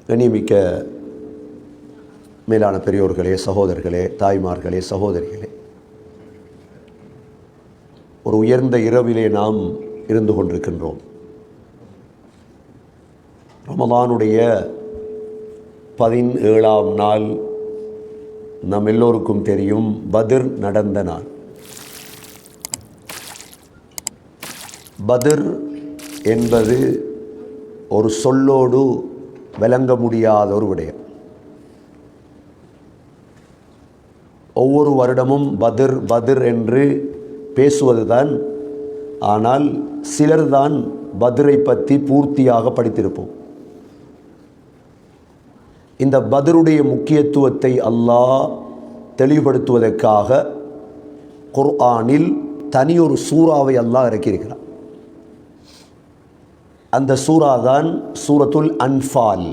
கண்ணியமிக்க மேலான பெரியோர்களே, சகோதரர்களே, தாய்மார்களே, சகோதரிகளே, ஒரு உயர்ந்த இரவிலே நாம் இருந்து கொண்டிருக்கின்றோம். ரமதானுடைய 17ஆம் நாள் நம் எல்லோருக்கும் தெரியும், பத்ர் நடந்த நாள். பத்ர் என்பது ஒரு சொல்லோடு விளங்க முடியாத ஒரு விடயம். ஒவ்வொரு வருடமும் பத்ர் பத்ர் என்று பேசுவதுதான். ஆனால் சிலர் தான் பத்ரை பற்றி பூர்த்தியாக படித்திருப்போம். இந்த பத்ருடைய முக்கியத்துவத்தை அல்லாஹ் தெளிவுபடுத்துவதற்காக குர்ஆனில் தனியொரு சூறாவை அல்லாஹ் இறக்கியிருக்கிறார். அந்த சூறா தான் சூரத்துல் அன்ஃபால்.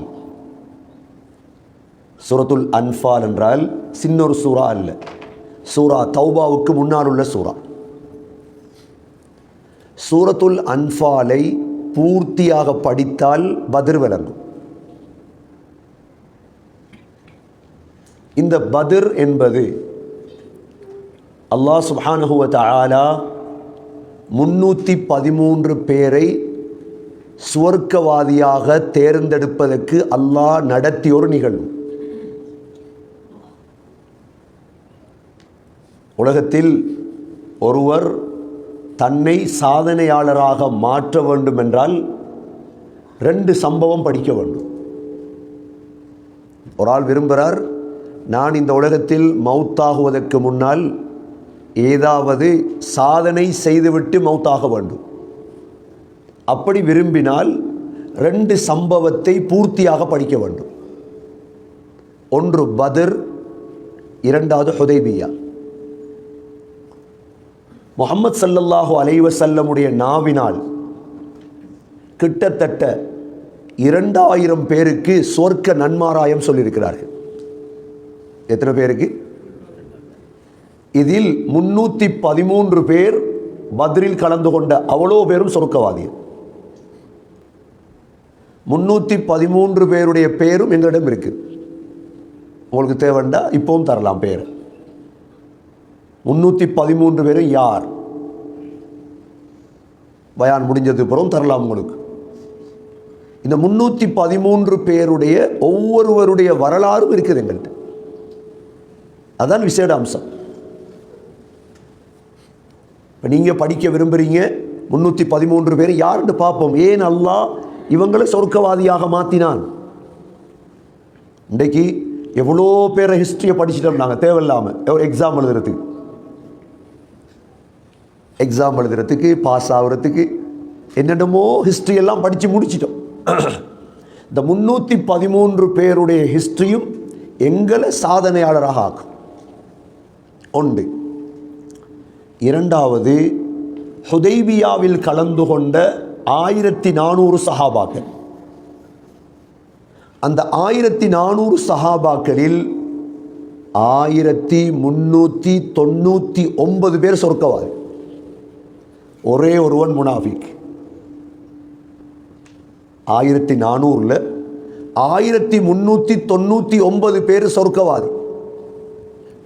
சூரத்துல் அன்ஃபால் என்றால் சின்னொரு சூறா அல்ல, சூரா தௌபாவுக்கு முன்னால் உள்ள சூறா. சூரத்துல் அன்ஃபாலை பூர்த்தியாக படித்தால் பத்ர் விளங்கும். இந்த பத்ர் என்பது அல்லாஹ் சுப்ஹானஹு வ தஆலா 313 பேரை சுவர்க்கவாதியாக தேர்ந்தெடுப்பதற்கு அல்லாஹ் நடத்திய ஒரு நிகழ்வு. உலகத்தில் ஒருவர் தன்னை சாதனையாளராக மாற்ற வேண்டும் என்றால் 2 சம்பவம் படிக்க வேண்டும். ஒரு ஆள் விரும்புகிறார், நான் இந்த உலகத்தில் மௌத்தாகுவதற்கு முன்னால் ஏதாவது சாதனை செய்துவிட்டு மௌத்தாக வேண்டும். அப்படி விரும்பினால் 2 சம்பவத்தை பூர்த்தியாக படிக்க வேண்டும். ஒன்று பத்ர், இரண்டாவது ஹுதைபியா. முஹம்மது ஸல்லல்லாஹு அலைஹி வஸல்லமுடைய நாவினால் கிட்டத்தட்ட 2000 பேருக்கு சொர்க்க நன்மாராயம் சொல்லியிருக்கிறார்கள். எத்தனை பேருக்கு? இதில் 313 பேர் பத்ரில் கலந்து கொண்ட அவ்வளோ பேரும் சொர்க்கவாதிகள். 313 பேருடைய பேரும் எங்களிடம் இருக்கு. உங்களுக்கு தேவைண்டா இப்பவும் தரலாம் பேர். 313 பேரும் யார்? பயான் முடிஞ்சது பிறகும் தரலாம் உங்களுக்கு. இந்த 313 பேருடைய ஒவ்வொருவருடைய வரலாறும் இருக்குது எங்கள்கிட்ட. அதான் விசேட அம்சம். இப்போ நீங்கள் படிக்க விரும்புகிறீங்க, 313 பேர் யாருன்னு பார்ப்போம். ஏன் அல்லாஹ் இவங்களை சொர்க்கவாதியாக மாற்றினான்? இன்றைக்கு எவ்வளோ பேரை ஹிஸ்ட்ரியை படிச்சுட்டோம் நாங்கள் தேவையில்லாமல். எக்ஸாம் எழுதுறதுக்கு பாஸ் ஆகுறதுக்கு என்னென்னமோ ஹிஸ்ட்ரியெல்லாம் படித்து முடிச்சிட்டோம். இந்த 313 பேருடைய ஹிஸ்ட்ரியும் எங்களை சாதனையாளராக ஆக்கும். ஒன்று. இரண்டாவது, ஹுதைபியாவில் கலந்து கொண்ட 1400 சஹாபாக்கள். அந்த 1400 சஹாபாக்களில் 1399 பேர் சொர்க்கவாதி. ஒரே ஒருவன் முனாஃபிக். 1400ல் 1399 பேர் சொர்க்கவாதி.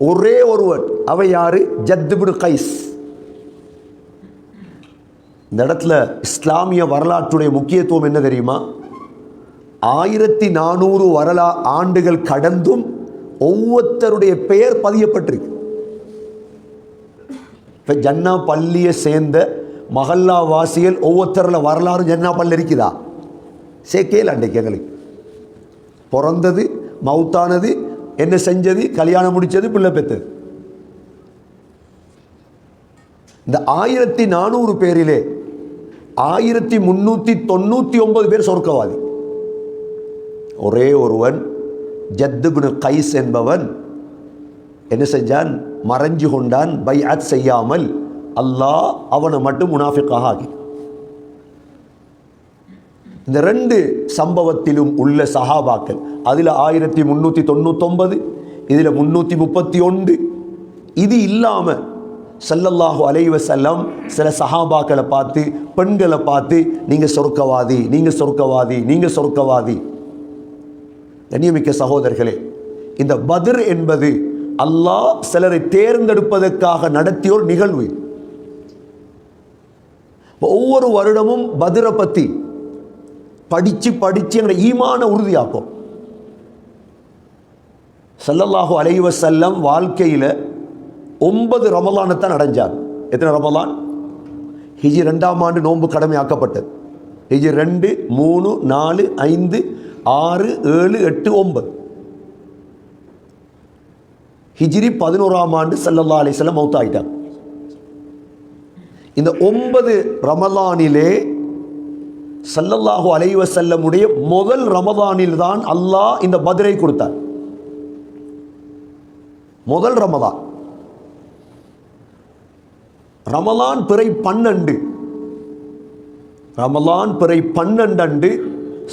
ஒரே ஒருவன். அவ யாரு? ஜத் இப்னு கைஸ். இந்த இடத்துல இஸ்லாமிய வரலாற்றுடைய முக்கியத்துவம் என்ன தெரியுமா? 1400 ஆண்டுகள் கடந்தும் ஒவ்வொருத்தருடைய பெயர் பதியப்பட்டிருக்கு. இப்போ ஜன்னா பள்ளியை சேர்ந்த மஹல்லா வாசிகள் ஒவ்வொருத்தரில் வரலாறு ஜன்னா பள்ளி இருக்குதா? சேக்கேல் அன்றைக்கு எங்களுக்கு பிறந்தது, மவுத்தானது, என்ன செஞ்சது, கல்யாணம் முடித்தது, பிள்ளை பெற்றது. இந்த 1400 பேரிலே 1399 பேர் சொர்க்கவாதி. ஒரே ஒருவன் ஜத் இப்னு கைஸ் என்பவன் என்ன செஞ்சான்? மறைஞ்சு கொண்டான். பைஅத் செய்யாமல் அல்லாஹ் அவனை மட்டும் முனாஃபிக்காக ஆக்கி. இந்த 2 சம்பவத்திலும் உள்ள சஹாபாக்கள், அதில் 1399, இதில் 331. இது இல்லாமல் ஸல்லல்லாஹு அலைஹி வஸல்லம் சில சஹாபாக்களை பார்த்து, பெண்களை பார்த்து, நீங்கள் சொர்க்கவாதி, நீங்கள் சொர்க்கவாதி, நீங்கள் சொர்க்கவாதி. கண்ணியமிக்க சகோதரர்களே, இந்த பத்ர் என்பது அல்லாஹ் சிலரை தேர்ந்தெடுப்பதற்காக நடத்திய ஒரு நிகழ்வு. ஒவ்வொரு வருடமும் பத்ரை பற்றி படித்து எங்களை ஈமான உறுதியாக்கும். ஸல்லல்லாஹு அலைஹி வஸல்லம் வாழ்க்கையில் 9 ரமலானைத்தான் அடைஞ்சார். எத்தனை ரமலான்? ஹிஜ்ரி 2ஆம் ஆண்டு நோன்பு கடமையாக்கப்பட்டது. ஹிஜ்ரி 2, 3, 4, 5, 6, 7, 8, 9. ஹிஜ்ரி 11ஆம் ஆண்டு ஸல்லல்லாஹு அலைஹி வஸல்லம் மௌத் ஆயிட்டாங்க. இந்த 9 ரமலானிலே ஸல்லல்லாஹு அலைஹி வஸல்லமுடைய முதல் ரமலானில் தான் அல்லாஹ் இந்த பத்ரை கொடுத்தார். முதல் ரமலான், ரமலான் பிறை 12, ரமலான் பிறை 12 அன்று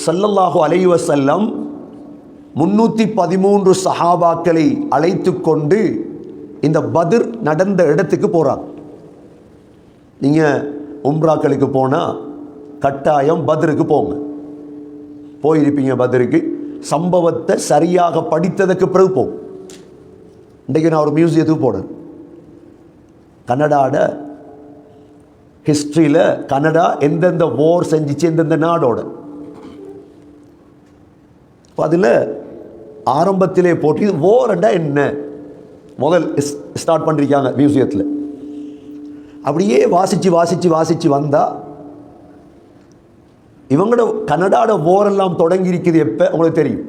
ஸல்லல்லாஹு அலைஹி வஸல்லம் 313 சஹாபாக்களை அழைத்து கொண்டு இந்த பத்ர் நடந்த இடத்துக்கு போறாங்க. நீங்கள் உம்ராக்களுக்கு போனால் கட்டாயம் பத்ருக்கு போங்க. போயிருப்பீங்க பத்ருக்கு. சம்பவத்தை சரியாக படித்ததுக்கு பிறகு போகும். இன்றைக்கு நான் ஒரு மியூசியத்துக்கு போனேன். கனடாட ஹிஸ்ட்ரியில் கனடா எந்தெந்த வார் செஞ்சிச்சு எந்தெந்த நாடோட, அதில் ஆரம்பத்திலே போட்டு இது வார்ண்டா என்ன முதல் ஸ்டார்ட் பண்ணிருக்காங்க மியூசியத்தில். அப்படியே வாசித்து வந்தால் இவங்களோட கனடாட வார் எல்லாம் தொடங்கி இருக்குது எப்போ உங்களுக்கு தெரியும்.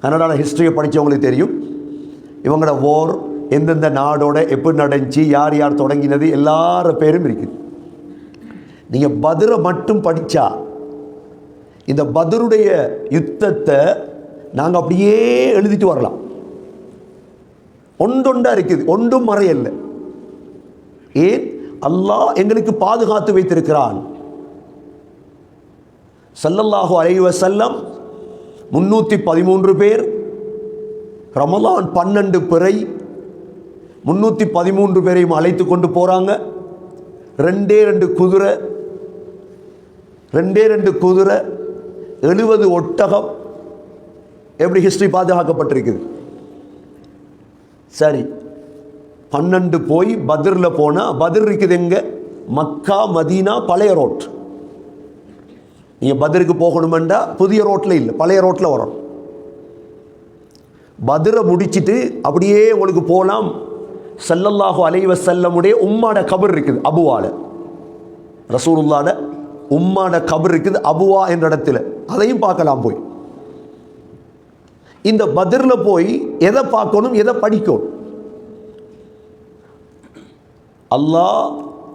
கனடாட ஹிஸ்ட்ரியை படித்தவங்களுக்கு தெரியும். இவங்களோட வார் எந்தெந்த நாடோட எப்படி நடந்துச்சு, யார் யார் தொடங்கினது, எல்லார பேரும் இருக்குது. நீங்கள் பத்ரை மட்டும் படித்தா இந்த பத்ருடைய யுத்தத்தை நாங்கள் அப்படியே எழுதிட்டு வரலாம். ஒன்றொண்டா இருக்குது, ஒன்றும் மறையல்ல. ஏன்? அல்லாஹ் எங்களுக்கு பாதுகாத்து வைத்திருக்கிறான். ஸல்லல்லாஹு அலைஹி வஸல்லம் 313 பேர், ரமலான் 12 பிறை 313 பேரையும் அழைத்து கொண்டு போறாங்க. 2 குதிரை, 70 ஒட்டகம். எப்படி ஹிஸ்டரி பாதுகாக்கப்பட்டிருக்குது. சரி, 12 போய் பத்ரில் போனால், பத்ர் இருக்குது எங்க? மக்கா மதீனா பழைய ரோட். நீங்கள் பத்ருக்கு போகணுமெண்டா புதிய ரோட்டில் இல்லை, பழைய ரோட்டில் வரணும். பத்ரை முடிச்சுட்டு அப்படியே உங்களுக்கு போகலாம். ஸல்லல்லாஹு அலைஹி வஸல்லமுடைய உம்மாட கபர் இருக்குது அபுவால. ரசூலுல்லாஹ்ட உம்மாட கபர் இருக்குது அபுவா என்ற இடத்துல. அதையும் பார்க்கலாம் போய். இந்த பத்ரில் போய் எதை பார்க்கணும், எதை படிக்கணும்? அல்லாஹ்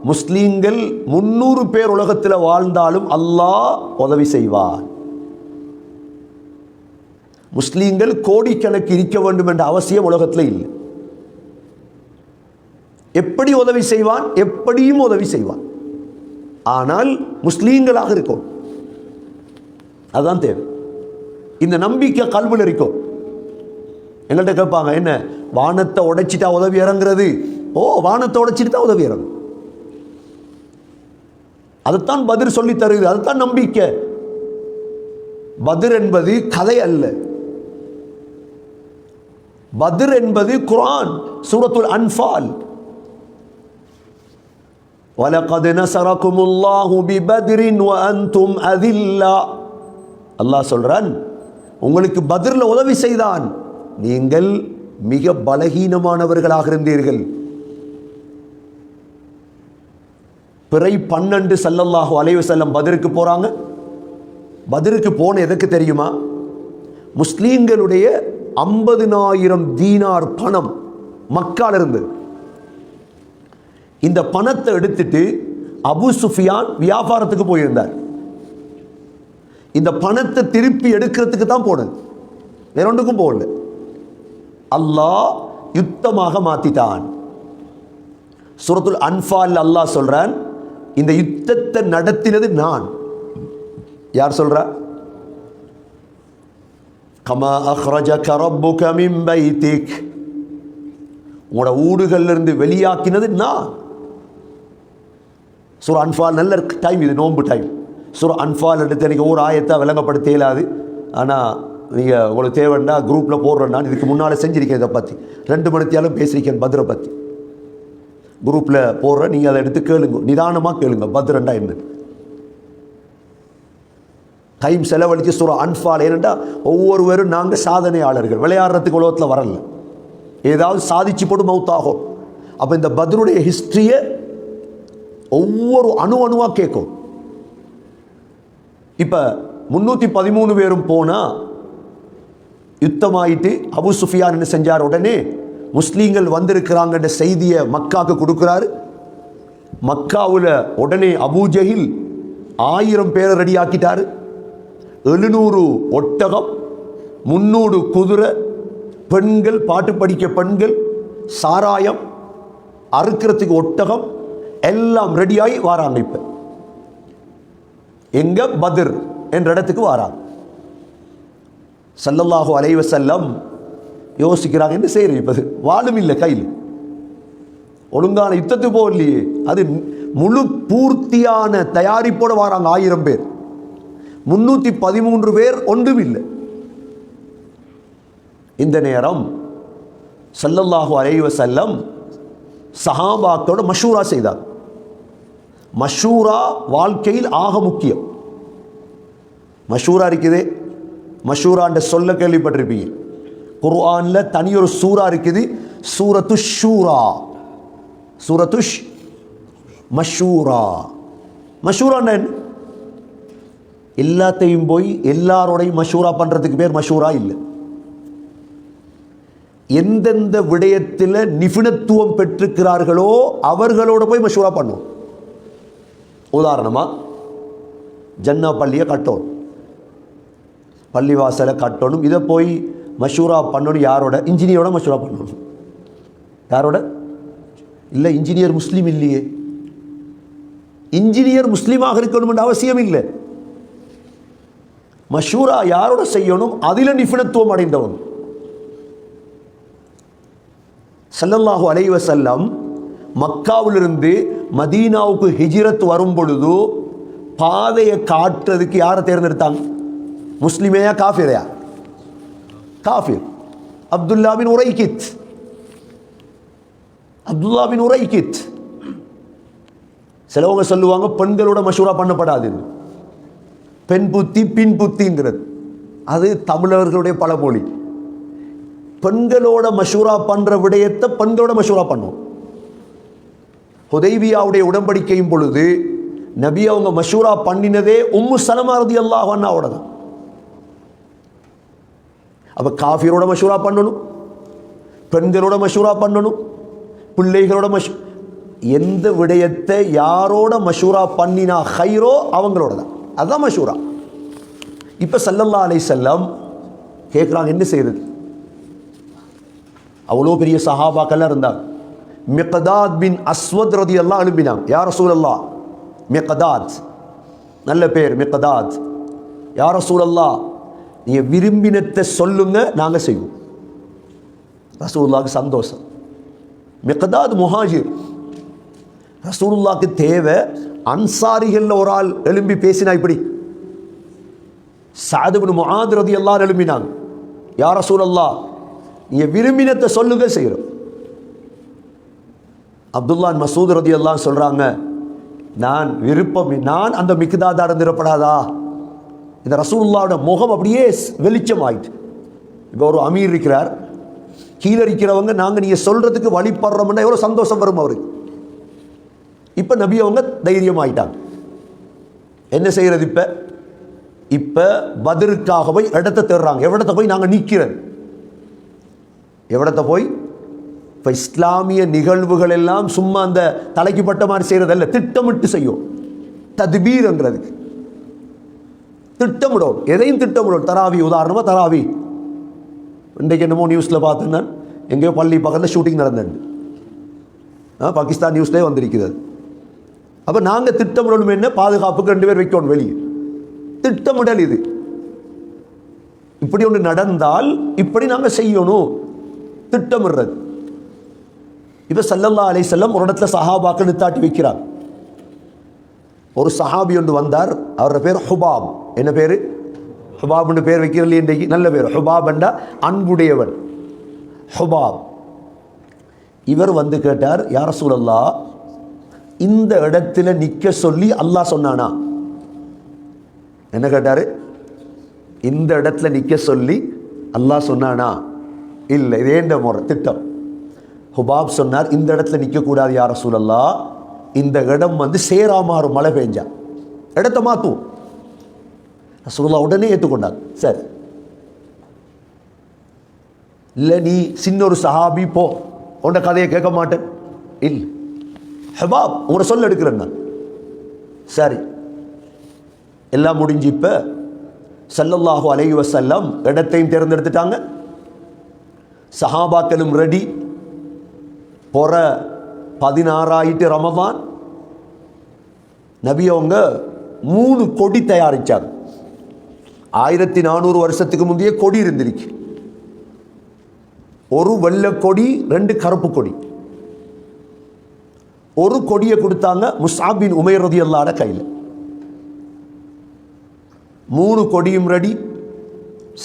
முஸ்லீம்கள் 300 பேர் உலகத்தில் வாழ்ந்தாலும் அல்லாஹ் உதவி செய்வார். முஸ்லீம்கள் கோடிக்கணக்கு இருக்க வேண்டும் என்ற அவசியம் உலகத்தில் இல்லை. எப்படி உதவி செய்வான்? எப்படியும் உதவி செய்வான். ஆனால் முஸ்லீம்களாக இருக்கும். அதுதான் தேவை. இந்த நம்பிக்கை கல்வியில் இருக்கும். எங்கள்கிட்ட கேட்பாங்க, என்ன வானத்தை உடைச்சிட்டா உதவி இறங்குறது? ஓ, வானத்தை உடைச்சிட்டு தான் உதவி இறங்கும். அதைத்தான் பத்ர் சொல்லி தருது. அதுதான் நம்பிக்கை. பத்ர் என்பது கதை அல்ல. பத்ர் என்பது குர்ஆன், சூரத்துல் அன்ஃபால். وَلَقَدْ نَصَرَكُمُ اللَّهُ بِبَدْرٍ وَأَنْتُمْ أَذِلَّةٌ. அல்லாஹ் சொல்றான், உங்களுக்கு பத்ர்ல உதவி செய்தான், நீங்கள் மிக பலகீனமானவர்களாக இருந்தீர்கள். பிறை 12 ஸல்லல்லாஹு அலைஹி வஸல்லம் பத்ருக்கு போறாங்க. பத்ருக்கு போன எதற்கு தெரியுமா? முஸ்லீம்களுடைய 50,000 தீனார் பணம் மக்கால இருந்தது. இந்த பணத்தை எடுத்துட்டு அபு சுஃபியான் வியாபாரத்துக்கு போயிருந்தார். இந்த பணத்தை திருப்பி எடுக்கிறதுக்கு தான் போனது, வேற ஒன்றுக்கும் போகல. அல்லாஹ் யுத்தமாக மாத்திட்டான். சூரத்துல் அன்ஃபால் அல்லாஹ் சொல்றான், இந்த யுத்தத்தை நடத்தினது நான். யார் சொல்றா? கமா அக்ரஜக ரப்புக மின் பைத்திக், உங்களோட ஊடுகள்ல இருந்து வெளியாக்கினது நான். சூரா அன்ஃபால் நல்ல டைம், இது நோன்பு டைம். சூரா அன்ஃபால் எடுத்து எனக்கு ஒரு ஆயத்தை விளங்கப்படுத்த இயலாது. ஆனால் நீங்கள் உங்களுக்கு தேவைன்னா குரூப்பில் போடுறேன். நான் இதுக்கு முன்னால் செஞ்சுருக்கேன். இதை பற்றி 2 மணித்தியாலும் பேசியிருக்கேன். பத்ரை பற்றி குரூப்பில் போடுறேன். நீங்கள் அதை எடுத்து கேளுங்க, நிதானமாக கேளுங்க. பத்ரண்டா என்ன டைம் செலவழித்து சூரா அன்ஃபால். ஏனென்றா ஒவ்வொருவரும் நாங்கள் சாதனையாளர்கள், விளையாடுறதுக்கு உலகத்தில் வரல, ஏதாவது சாதிச்சு போட்டு மவுத்தாகும். அப்போ இந்த பத்ருடைய ஹிஸ்ட்ரியை ஒவ்வொரு அணுவாக கேட்கும். இப்போ 313 பேரும் போனால் யுத்தமாயிட்டு அபு சுஃபியான் என்ன செஞ்சார், உடனே முஸ்லீம்கள் வந்திருக்கிறாங்கன்ற செய்தியை மக்காவுக்கு கொடுக்குறாரு. மக்காவில் உடனே அபூ ஜஹில் 1000 பேரை ரெடி ஆக்கிட்டாரு. 700 ஒட்டகம், 300 குதிரை, பெண்கள், பாட்டு படிக்க பெண்கள், சாராயம், அறுக்கிறதுக்கு ஒட்டகம் எல்லாம் ரெடியாகி வாராங்க. இப்போ எங்க பத்ர் என்ற இடத்துக்கு வாராங்க. ஸல்லல்லாஹு அலைஹி வஸல்லம் யோசிக்கிறாங்க, என்ன செய்யறது? இப்போ வாளும் இல்லை கையில், ஒழுங்கான யுத்தத்துக்கு போகலையே. அது முழு பூர்த்தியான தயாரிப்போடு வாராங்க. 1000 பேர், 313 பேர் ஒன்றும் இல்லை. இந்த நேரம் ஸல்லல்லாஹு அலைஹி வஸல்லம் சஹாபாக்களோட மஷூரா செய்தார். மஷூரா வாழ்க்கையில் ஆக முக்கியம். மஷூரா இருக்குதே, மஷூரான்ற சொல்ல கேள்விப்பட்டிருப்பீங்க. குர்ஆனில் தனியொரு சூரா இருக்குது, சூரத்து ஷூரா. சூரத்து மஷூரா. மஷூரான்னா என்ன? எல்லாத்தையும் போய் எல்லாரோடையும் மஷூரா பண்ணுறதுக்கு பேர் மஷூரா இல்லை. எந்தெந்த விடயத்தில் நிபுணத்துவம் பெற்றிருக்கிறார்களோ அவர்களோட போய் மஷூரா பண்ணுவோம். உதாரணமாக ஜன்னா பள்ளியை கட்டணும், பள்ளிவாசலை கட்டணும். இதை போய் மஷூரா பண்ணணும் யாரோட? இன்ஜினியரோட மஷூரா பண்ணணும். யாரோட? இல்லை, இன்ஜினியர் முஸ்லீம் இல்லையே. இன்ஜினியர் முஸ்லீமாக இருக்கணும்ன்ற அவசியம் இல்லை. மஷூரா யாரோட செய்யணும்? அதில் நிபுணத்துவம் அடைந்தவன். ஸல்லல்லாஹு அலைஹி வஸல்லம் மக்காவிலிருந்து மதீனாவுக்கு ஹிஜ்ரத் வரும் பொழுது பாதையை காட்டுறதுக்கு யாரை தேர்ந்தெடுத்தாங்க? முஸ்லிமேயா காஃபிரையா? காஃபிர். அப்துல்லா பின் உரைக்கித். அப்துல்லா பின் உரைக்கித். சிலவங்க சொல்லுவாங்க பெண்களோட மஷூரா பண்ணப்படாது, பெண் புத்தி பின் புத்திங்கிறது. அது தமிழர்களுடைய பழமொழி. பெண்களோட மஷூரா பண்ற விடயத்தை பெண்களோட மஷூரா பண்ணும். ஹுதைபியாவுடைய உடன்படிக்கையும் பொழுது நபி அவங்க மஷூரா பண்ணினதே உம்மு சலமா ரலியல்லாஹு அன்ஹாவோட தான். அப்ப காஃபிரோட மஷூரா பண்ணணும், பெண்களோட மஷூரா பண்ணணும், பிள்ளைகளோட எந்த விடயத்தை யாரோட மஷூரா பண்ணினா ஹைரோ அவங்களோட தான். அதுதான் மஷூரா. இப்ப ஸல்லல்லாஹு அலைஹி வஸல்லம் கேட்குறாங்க, என்ன செய்யறது? அவ்வளோ பெரிய சஹாபாக்கெல்லாம் இருந்தாங்க. மிக்தாத் பின் அஸ்வத் ரலியல்லாஹு அனுப்பினாங்க. யா ரசூலல்லாஹ், மிக்தாத் நல்ல பேர், மிக்தாத். யா ரசூலல்லாஹ், நீங்கள் விரும்பினத்தை சொல்லுங்க, நாங்கள் செய்வோம். ரசூலுல்லாஹ்க்கு சந்தோஷம். மிக்தாத் முஹாஜிர். ரசூலுல்லாஹ்க்கு தேவை அன்சாரிகளில் ஒரு ஆள் எழும்பி பேசினா இப்படி. சஅத் இப்னு முஆத் ரலியல்லாஹு அன்ஹு எழும்பினாங்க. யா ரசூலல்லாஹ், நீங்கள் விரும்பினத்தை சொல்லுங்க, செய்கிறோம். அப்துல்லா மசூத் ரலியல்லாஹு அன்ஹு சொல்கிறாங்க, நான் விருப்பம், நான் அந்த மிக்தாதா இருந்திரப்படாதா? இந்த ரசூலுல்லாஹ்வோட முகம் அப்படியே வெளிச்சம் ஆயிட்டு. இப்போ ஒரு அமீர் இருக்கிறார், கீழே இருக்கிறவங்க நாங்கள் நீங்கள் சொல்கிறதுக்கு வழிபடுறோம்னா எவ்வளோ சந்தோஷம் வரும் அவருக்கு. இப்போ நபி அவங்க தைரியம் ஆயிட்டாங்க. என்ன செய்கிறது? இப்போ பத்ருக்காக போய் இடத்தை தேடுறாங்க. எவ்வளத்தை போய் நாங்கள் நிற்கிறது? எவ்வளத்தை போய்? இப்போ இஸ்லாமிய நிகழ்வுகள் எல்லாம் சும்மா அந்த தலைக்கு பட்ட மாதிரி செய்கிறதல்ல, திட்டமிட்டு செய்யும். தத்பீர்ங்கிறதுக்கு திட்டமிடும், எதையும் திட்டமிடும். தராவி உதாரணமாக, தராவி இன்றைக்கு என்னமோ நியூஸில் பார்த்தேன், எங்கேயோ பள்ளி பக்கத்தில் ஷூட்டிங் நடந்தது, பாகிஸ்தான் நியூஸ்லேயே வந்திருக்கிறது. அப்போ நாங்கள் திட்டமிடணும். என்ன? பாதுகாப்புக்கு 2 பேர் வைக்கணும் வெளியே. திட்டமிடல் இது. இப்படி ஒன்று நடந்தால் இப்படி நாங்கள் செய்யணும், திட்டமிடுறது. இப்போ ஸல்லல்லாஹு அலைஹி வஸல்லம் ஒரு இடத்துல சஹாபாக்கள் நிறுத்தாட்டி வைக்கிறார். ஒரு சஹாபி ஒன்று வந்தார், அவரோட பேர் ஹுபாப். என்ன பேர்? ஹுபாப்னு பேர் வைக்கிறதுல இன்றைக்கு நல்ல பேர். ஹுபாப்ண்டா அன்புடையவன். ஹுபாப் இவர் வந்து கேட்டார், யா ரசூலல்லாஹ், இந்த இடத்துல நிற்க சொல்லி அல்லாஹ் சொன்னானா? என்ன கேட்டார்? இந்த இடத்துல நிற்க சொல்லி அல்லாஹ் சொன்னானா? இல்லை, இது ஏண்ட முறை திட்டம். ஹுபாப் சொன்னார், இந்த இடத்துல நிற்கக்கூடாது யா ரசூலல்லாஹ், இந்த இடம் வந்து சேராமாறு மழை பெஞ்சா இடத்த மாற்றுவோம். ரசூலுல்லாஹ் உடனே ஏற்றுக்கொண்டார். சரி, இல்லை நீ சின்ன ஒரு சஹாபி, போ, உன்ட கதையை கேட்க மாட்டேன். இல்லை ஹுபாப், உங்களை சொல்ல எடுக்கிறேன் நான். சரி, எல்லாம் முடிஞ்சு இப்போ ஸல்லல்லாஹு அலைஹி வஸல்லம் இடத்தையும் தேர்ந்தெடுத்துட்டாங்க. சஹாபாக்களும் ரெடி. பொற 16 ரமதான். நபி அவங்க 3 கொடி தயாரிச்சாங்க. 1400 வருஷத்துக்கு முந்தைய கொடி இருந்திருக்கு. ஒரு வெள்ளை கொடி, 2 கருப்பு கொடி. ஒரு கொடியை கொடுத்தாங்க முஸ்அப் பின் உமைர் ரலியல்லாஹு அன்ஹு கையில். 3 கொடியும் ரெடி.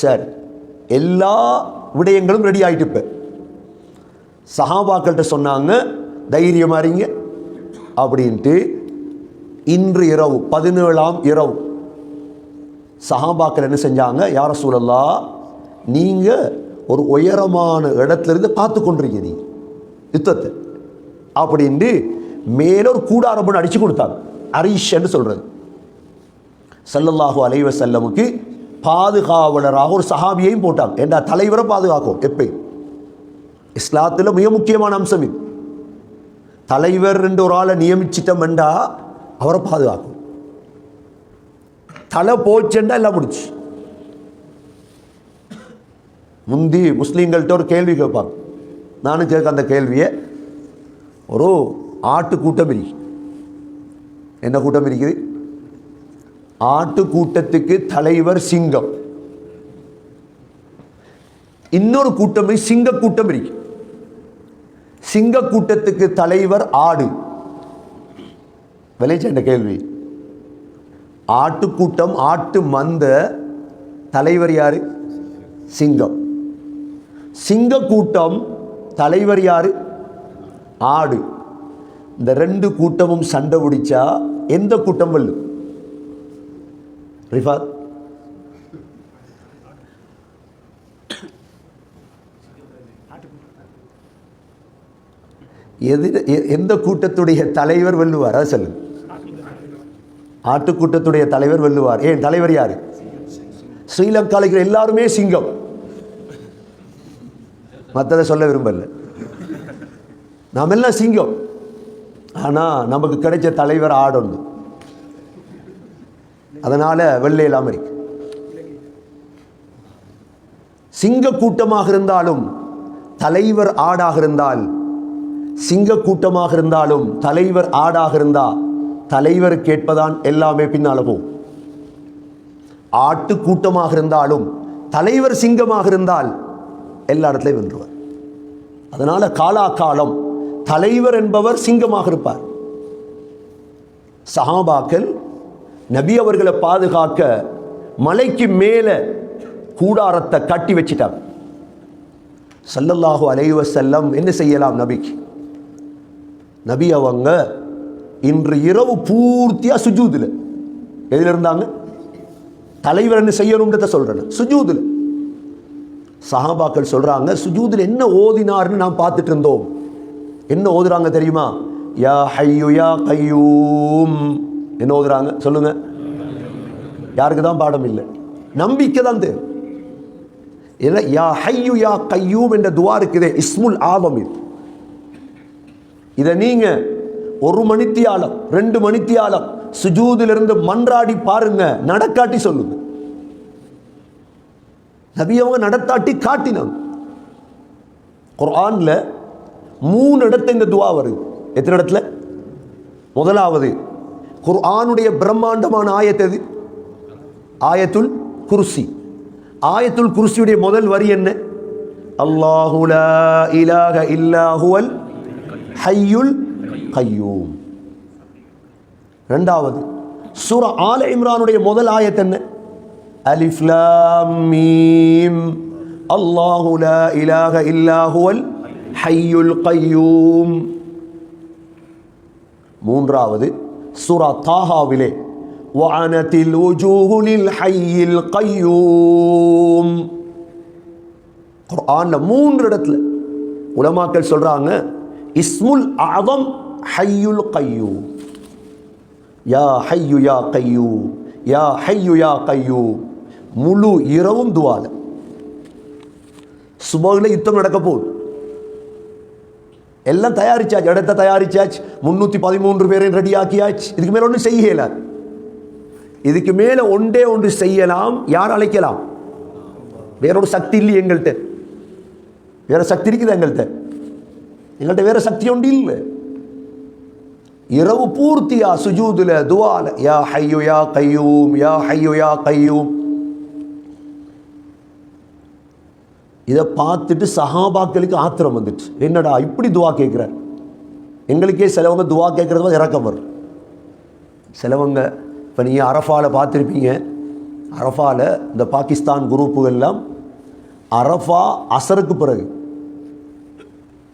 சரி, எல்லா விடயங்களும் ரெடி ஆயிட்டு. இப்போ சஹாபாக்கள்கிட்ட சொன்னாங்க, தைரியமா இருங்க அப்படின்ட்டு. இன்று இரவு 17ஆம் இரவு சஹாபாக்கள் என்ன செஞ்சாங்க, யா ரசூலல்லாஹ், நீங்க ஒரு உயரமான இடத்துல இருந்து பார்த்து கொண்டிருக்கீங்க நீங்க யுத்தத்தை அப்படின்ட்டு மேல ஒரு கூடாரம் பண்ணி அடிச்சு கொடுத்தாங்க. அரிஷ் என்று சொல்றது. ஸல்லல்லாஹு அலைஹி வஸல்லமுக்கு பாதுகாவலராக ஒரு சஹாபியையும் போட்டாங்க. ஏண்டா தலைவரை பாதுகாக்கும். எப்பயும் இஸ்லாத்தில் மிக முக்கியமான அம்சம் இது. தலைவர் என்று ஒரு ஆளை நியமிச்சிட்டம் என்றா அவரை பாதுகாக்கும். தலை போச்செண்டா எல்லாம் முடிச்சு. முந்தி முஸ்லீம்கள்ட்ட ஒரு கேள்வி கேட்பாங்க. நானும் கேட்க அந்த கேள்வியை. ஒரு ஆட்டு கூட்டம் இருக்கு. என்ன கூட்டம் இருக்குது? ஆட்டு கூட்டத்துக்கு தலைவர் சிங்கம். இன்னொரு கூட்டம் சிங்க கூட்டம் இருக்கு. சிங்க கூட்டத்துக்கு தலைவர் ஆடு. விளைச்ச கேள்வி. ஆட்டு கூட்டம், ஆட்டு மந்த தலைவர் யாரு? சிங்கம். சிங்க கூட்டம் தலைவர் யாரு? ஆடு. இந்த 2 கூட்டமும் சண்டை பிடிச்சா எந்த கூட்டம் வெல்லும்? ரிஃபாத், எந்த கூட்டத்துடைய தலைவர் வெல்லுவார்? அதை சொல்லுங்க. ஆட்டுக்கூட்டத்துடைய தலைவர் வெல்லுவார். ஏன் தலைவர் யாரு? ஸ்ரீலங்காவில் எல்லாருமே சிங்கம். மற்றதை சொல்ல விரும்பல. நாம் எல்லாம் சிங்கம். ஆனால் நமக்கு கிடைச்ச தலைவர் ஆடொன்று. அதனால வெள்ளை இல்லாமல் இருக்கு. சிங்க கூட்டமாக இருந்தாலும் தலைவர் ஆடாக இருந்தால், சிங்க கூட்டமாக இருந்தாலும் தலைவர் ஆடாக இருந்தா தலைவர் கேட்பதான் எல்லாமே பின்னால போகும். ஆட்டு கூட்டமாக இருந்தாலும் தலைவர் சிங்கமாக இருந்தால் எல்லா இடத்துலையும் வென்றுவார். அதனால காலாகாலம் தலைவர் என்பவர் சிங்கமாக இருப்பார். சஹாபாக்கள் நபி அவர்களை பாதுகாக்க மலைக்கு மேல கூடாரத்தை கட்டி வச்சிட்டாங்க. ஸல்லல்லாஹு அலைஹி வஸல்லம் என்ன செய்யலாம் நபிக்கு? நபி அவங்க இன்று இரவு பூர்த்தியா சுஜூதுல. எதில் இருந்தாங்க? தலைவர் என்ன செய்யணும்ன்றத சொல்றேன், சுஜூதுல. சஹாபாக்கள் சொல்றாங்க, சுஜூதுல என்ன ஓதினார்னு நாம் பார்த்துட்டு இருந்தோம். என்ன ஓதுறாங்க தெரியுமா? யா ஹய்யு யா கய்யூம். என்ன ஓதுறாங்க சொல்லுங்க? யாருக்கு தான் பாடம் இல்லை, நம்பிக்கை தான் தேவை. யா ஹய்யு யா கய்யூம் என்ற துஆ இருக்குதே, இஸ்முல் ஆதம். இதை நீங்க 1 மணித்தியாலம் 2 மணித்தியாலம் சுஜூதிலிருந்து மன்றாடி பாருங்க, நடக்காட்டி சொல்லுங்க. நபி அவங்க நடத்தாட்டி காட்டினாங்க. குர்ஆன்ல 3 இடத்துல இந்த துஆ வருது. எத்தனை இடத்துல? முதலாவது குர்ஆனுடைய பிரம்மாண்டமான ஆயத் எது? ஆயத்துல் குர்சி. ஆயத்துல் குர்சியுடைய முதல் வரி என்ன? அல்லாஹு லா இலாஹ இல்லா ஹுவல் ஹய்யுல் கய்யூம். இரண்டாவது சூரா ஆல இம்ரானுடைய முதல் ஆயத் என்ன? அலிஃப் லாம் மீம் அல்லாஹு லா இலாஹ இல்லா ஹுவல் ஹய்யுல் கய்யூம். மூன்றாவது சூரா தாஹாவிலே வஅனத்தில் வுஜூஹு லில் ஹய்யில் கய்யூம். குர்ஆன்ல 3 இடத்துல உலமாக்கள் சொல்றாங்க இஸ்முல் அஅதம் ஹய்யுல் கய்யூம். யா ஹய்யு யா கய்யூம், யா ஹய்யு யா கய்யூம். முழு இரவும் துவால. சுபஹ்ல யுத்தம் நடக்க போகுது, எல்லாம் தயாரிச்சாச்சு, இடத்தை தயாரிச்சாச்சு, 313 பேரையும் ரெடி ஆக்கியாச்சு. இதுக்கு மேல ஒன்று செய்யல. இதுக்கு மேல ஒன்றே ஒன்று செய்யலாம். யார் அழைக்கலாம்? வேறொரு சக்தி இல்லை எங்கள்கிட்ட. வேற சக்தி இருக்குது எங்கள்கிட்ட வேற சக்தி ஒன்று இல்லை. இரவு பூர்த்தியா சுஜூதுல துவால யா ஹய்யு யா கய்யூம், யா ஹய்யு யா கய்யூம். இதை பார்த்துட்டு சஹாபாக்களுக்கு ஆத்திரம் வந்துட்டு, என்னடா இப்படி துவா கேட்குறார். எங்களுக்கே சிலவங்க துவா கேட்குறது இறக்கம் வரும். சிலவங்க இப்போ நீங்கள் அரஃபாவில் பார்த்துருப்பீங்க. அரஃபாவில் இந்த பாகிஸ்தான் குரூப்புகள்லாம் அரஃபா அசருக்கு பிறகு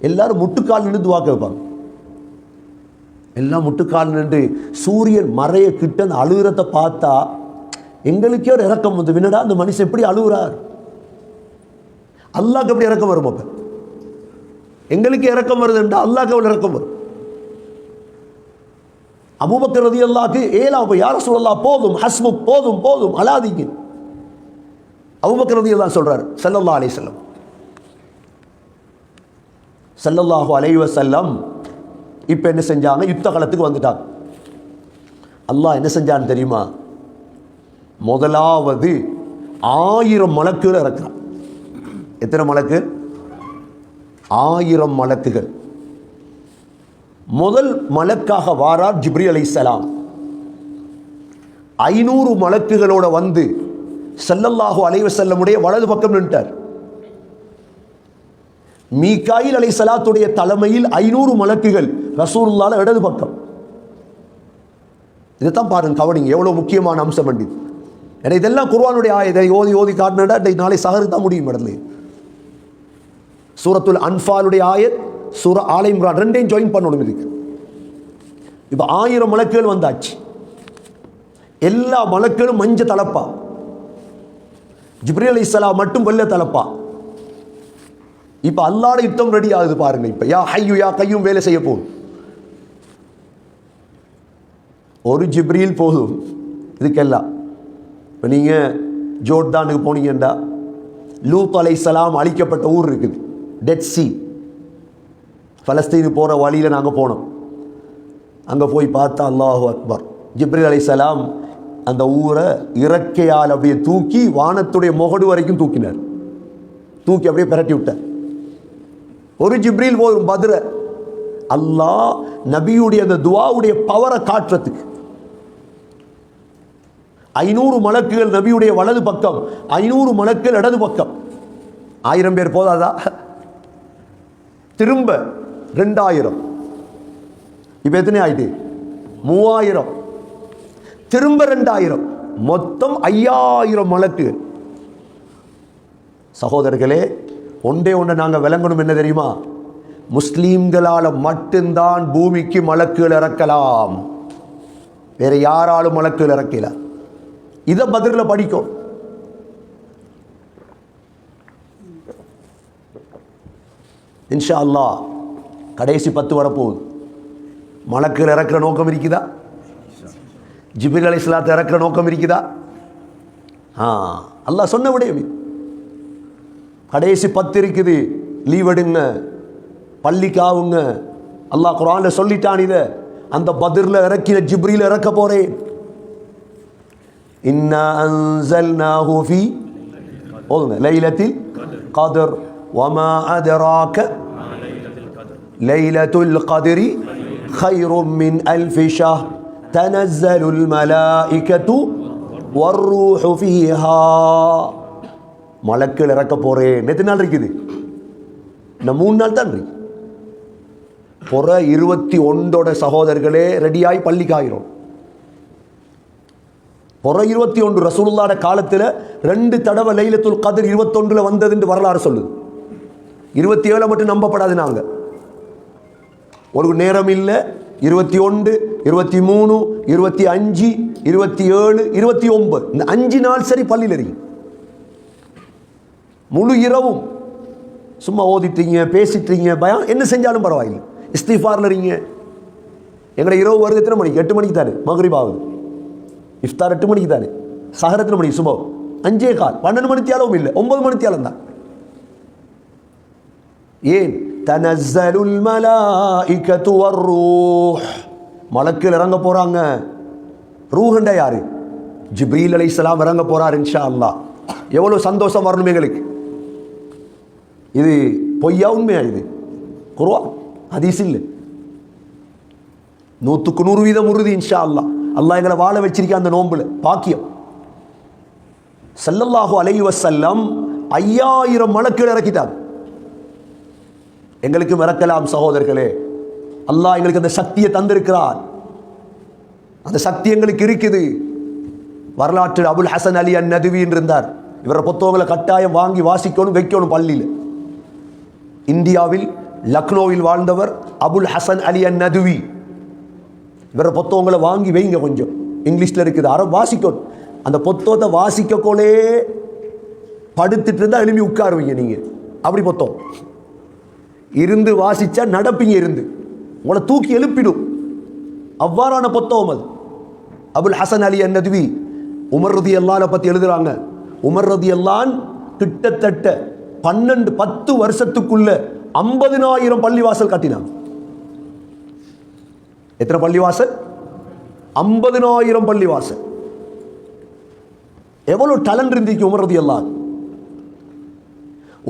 எல்லாரும் முட்டுக்கால் நின்று துவா கேட்பாங்க. எல்லாம் முட்டுக்கால் நின்று சூரியன் மறைய கிட்ட அந்த அழுகிறத பார்த்தா எங்களுக்கே ஒரு இறக்கம் வந்து, என்னடா அந்த மனுஷன் எப்படி அழுகுறார், அல்லாஹ்க்கு எப்படி இறக்கம் வரும்? அப்ப எங்களுக்கு இறக்கம் வருது என்றால் அல்லாஹ்க்கு அவ்வளவு இறக்கம் வரும். அபூபக்கர் ரலியல்லாஹு ஏலாவு யா ரசூலல்லாஹ் போதும், ஹஸ்பு போதும் போதும் அலாதீங்க. அபூபக்கர் ரலியல்லாஹு சொல்றார் ஸல்லல்லாஹு அலைஹி வஸல்லம், ஸல்லல்லாஹு அலைஹி வஸல்லம் இப்போ என்ன செஞ்சாங்க? யுத்த காலத்துக்கு வந்துட்டாங்க. அல்லாஹ் என்ன செஞ்சான்னு தெரியுமா? முதலாவது 1000 மலக்குகள் இறக்குறான். எத்தனை மலக்கு? 1000 மலக்குகள். முதல் மலக்காக வாரார் ஜிப்ரீல் அலைஹிஸ்ஸலாம். 500 மலக்குகளோட வந்து ஸல்லல்லாஹு அலைஹி வஸல்லமுடைய வலது பக்கம் நின்றார். மீகாயில் அலைஹிஸ்ஸலாத்துடைய தலைமையில் 500 மலக்குகள் ரசூலுல்லாஹ் இடது பக்கம். இதைத்தான் பாருங்க, கவனிங்க, எவ்வளவு முக்கியமான அம்சம் வேண்டியது. ஏன்னா இதெல்லாம் குர்ஆனுடைய ஆயத்தை ஓதி ஓதி காட்டினா நாளை சஹருக்கு தான் முடியும். இடத்துல சூரத்துல் அன்ஃபாலுடைய ஆயத், சூரா ஆல இம்ரான் ரெண்டையும் ஜாயின் பண்ணணும். இதுக்கு இப்போ 1000 மலக்குகள் வந்தாச்சு. எல்லா மலக்குகளும் மஞ்ச தலப்பா, ஜிப்ரீல் அலைஹிஸ்ஸலாம் மட்டும் வெள்ளை தலப்பா. இப்ப அல்லாஹ்வோட யுத்தம் ரெடி ஆகுது பாருங்க. இப்ப யா ஹய்யு யா கய்யூம் வேலை செய்ய போகுது. ஒரு ஜிப்ரீல் போதும் இதுக்கெல்லாம். இப்போ நீங்கள் ஜோர்டானுக்கு போனீங்கன்னா லூத் அலைஹிஸ்ஸலாம் அழிக்கப்பட்ட ஊர் இருக்குது, டெட் சி. பலஸ்தீனு போகிற வழியில் நாங்கள் போனோம். அங்கே போய் பார்த்தா அல்லாஹு அக்பர், ஜிப்ரீல் அலைஹிஸ்ஸலாம் அந்த ஊரை இறக்கையால் அப்படியே தூக்கி வானத்துடைய முகடு வரைக்கும் தூக்கினார். தூக்கி அப்படியே பிரட்டி விட்டார். ஒரு ஜிப்ரீல் போதும் பத்ர. அல்லாஹ் நபியுடைய அந்த துஆவுடைய பவரை காட்டுறதுக்கு 500 மலக்குகள் நபியுடைய வலது பக்கம், 500 மலக்குகள் இடது பக்கம். 1000 பேர் போதாதா? திரும்ப 2000. இப்ப எத்தனை ஆயிட்டு? 3000. திரும்ப 2000, மொத்தம் 5000 மலக்குகள். சகோதரர்களே, ஒன்றே ஒன்று நாங்கள் விளங்கணும், என்ன தெரியுமா? முஸ்லீம்களால் மட்டும்தான் பூமிக்கு மலக்குகள் இறக்கலாம், வேற யாராலும் மலக்குகள் இறக்கல. இதை பத்ரில் படிக்கும். இன்ஷா அல்லாஹ் கடைசி 10 வரப்போகுது. மலக்குகள் இறக்குற நோக்கம் இருக்குதா? ஜிப்ரீல் அலைஹிஸ்ஸலாத்தை இறக்குற நோக்கம் இருக்குதா? அல்லாஹ் சொன்ன விடயம். கடைசி 10 இருக்குது. லீவ் எடுங்க, பள்ளிக்காவுங்க. அல்லாஹ் குர்ஆன்ல சொல்லிட்டான். இதை அந்த பத்ரில் இறக்கின ஜிப்ரீல் இறக்க போறேன். இன்னா அன்ஸல்நாஹு ஃபீ லைலத்தில் கத்ர் வமா அத்ராக லைலத்துல் கத்ரி கைரும் மின் அல்ஃபி ஷஹர் தனஸ்ஸலுல் மலாயிகத்து வர்ரூஹு ஃபீஹா. மலக்குகள் இறக்க போறேன். எத்தனை நாள் இருக்குது? இந்த 3 நாள் தான் இருக்கு. பொற 21 சகோதரர்களே ரெடியாய் பள்ளிக்காயிரும். புற 21 ரசூலுல்லாஹ்வுடைய காலத்தில் 2 தடவை லைலத்துல் கத்ர் 21 வந்தது என்று வரலாறு சொல்லுது. 27 மட்டும் நம்பப்படாது. நாங்கள் ஒரு நேரம் இல்லை. 21, 23, 25, 27, 29 இந்த 5 நாள் சரி பள்ளியில் இருக்கீங்க. முழு இரவும் சும்மா ஓதிட்டீங்க, பேசிட்டீங்க, பயம் என்ன செஞ்சாலும் பரவாயில்லை. இஸ்திஃபாரில் இருக்கீங்க. எங்களை இரவு வருது எத்தனை மணிக்கு? 8 மணிக்கு தானே மக்ரிப் ஆகுது. இஃப்தார் 8 மணிக்கு தானே. சஹர் எத்தனை மணிக்கு? சுபம் 5:15. 12 மணித்தியாலும் இல்லை, 9 மணித்தியாலும் தான். ஏன்? தனஸ்ஸலுல் மலாயிகத்து வர்ரூஹ், மலக்குகள் இறங்க போறாங்க. ரூஹ்ண்டா யாரு? ஜிப்ரீல் அலைஹிஸ்ஸலாம் இறங்க போறார் இன்ஷா அல்லாஹ். எவ்வளவு சந்தோஷம் வரணும் எங்களுக்கு. இது பொய்யா உண்மையா? இது குர்ஆன் ஹதீஸ் இல்லை. 100க்கு 100% உறுதி இன்ஷா அல்லாஹ். அல்லாஹ் எங்களை வாழ வச்சிருக்க அந்த நோன்புல பாக்கியம். ஸல்லல்லாஹு அலைஹி வஸல்லம் 5000 மலக்குகள் இறக்கிட்டார். எங்களுக்கு இறக்கலாம் சகோதரர்களே. அல்லாஹ் எங்களுக்கு அந்த சக்தியை தந்திருக்கிறார். அந்த சக்தி எங்களுக்கு இருக்குது. வரலாற்று அபுல் ஹசன் அலி அன் நதுவி இருந்தார். இவரை புத்தகங்களை கட்டாயம் வாங்கி வாசிக்கணும், வைக்கணும் பள்ளியில். இந்தியாவில் லக்னோவில் வாழ்ந்தவர் அபுல் ஹசன் அலி அன் நதுவி. இவரை புத்தகங்களை வாங்கி வைங்க. கொஞ்சம் இங்கிலீஷில் இருக்குது, அரபு வாசிக்கணும். அந்த புத்தகத்தை வாசிக்கக்கோலே படுத்துட்டு இருந்தால் எழுப்பி உட்காருவீங்க நீங்கள். அப்படி புத்தகம் இருந்து வாசிச்சா நடப்பீங்க. இருந்து உங்களை தூக்கி எழுப்பிடும். அவ்வாறான புத்தகம் அது. அபுல் ஹசன் அலி அன் நதுவி உமர் ரலியல்லாஹு பற்றி எழுதுறாங்க. உமர் ரலியல்லாஹு கிட்டத்தட்ட 10 வருஷத்துக்குள்ள 50,000 பள்ளிவாசல் கட்டினாங்க. எத்தனை பள்ளிவாசல்? 50,000 பள்ளிவாசல். எவ்வளவு டேலண்ட் இருந்துச்சு உமர் ரலியல்லாஹு.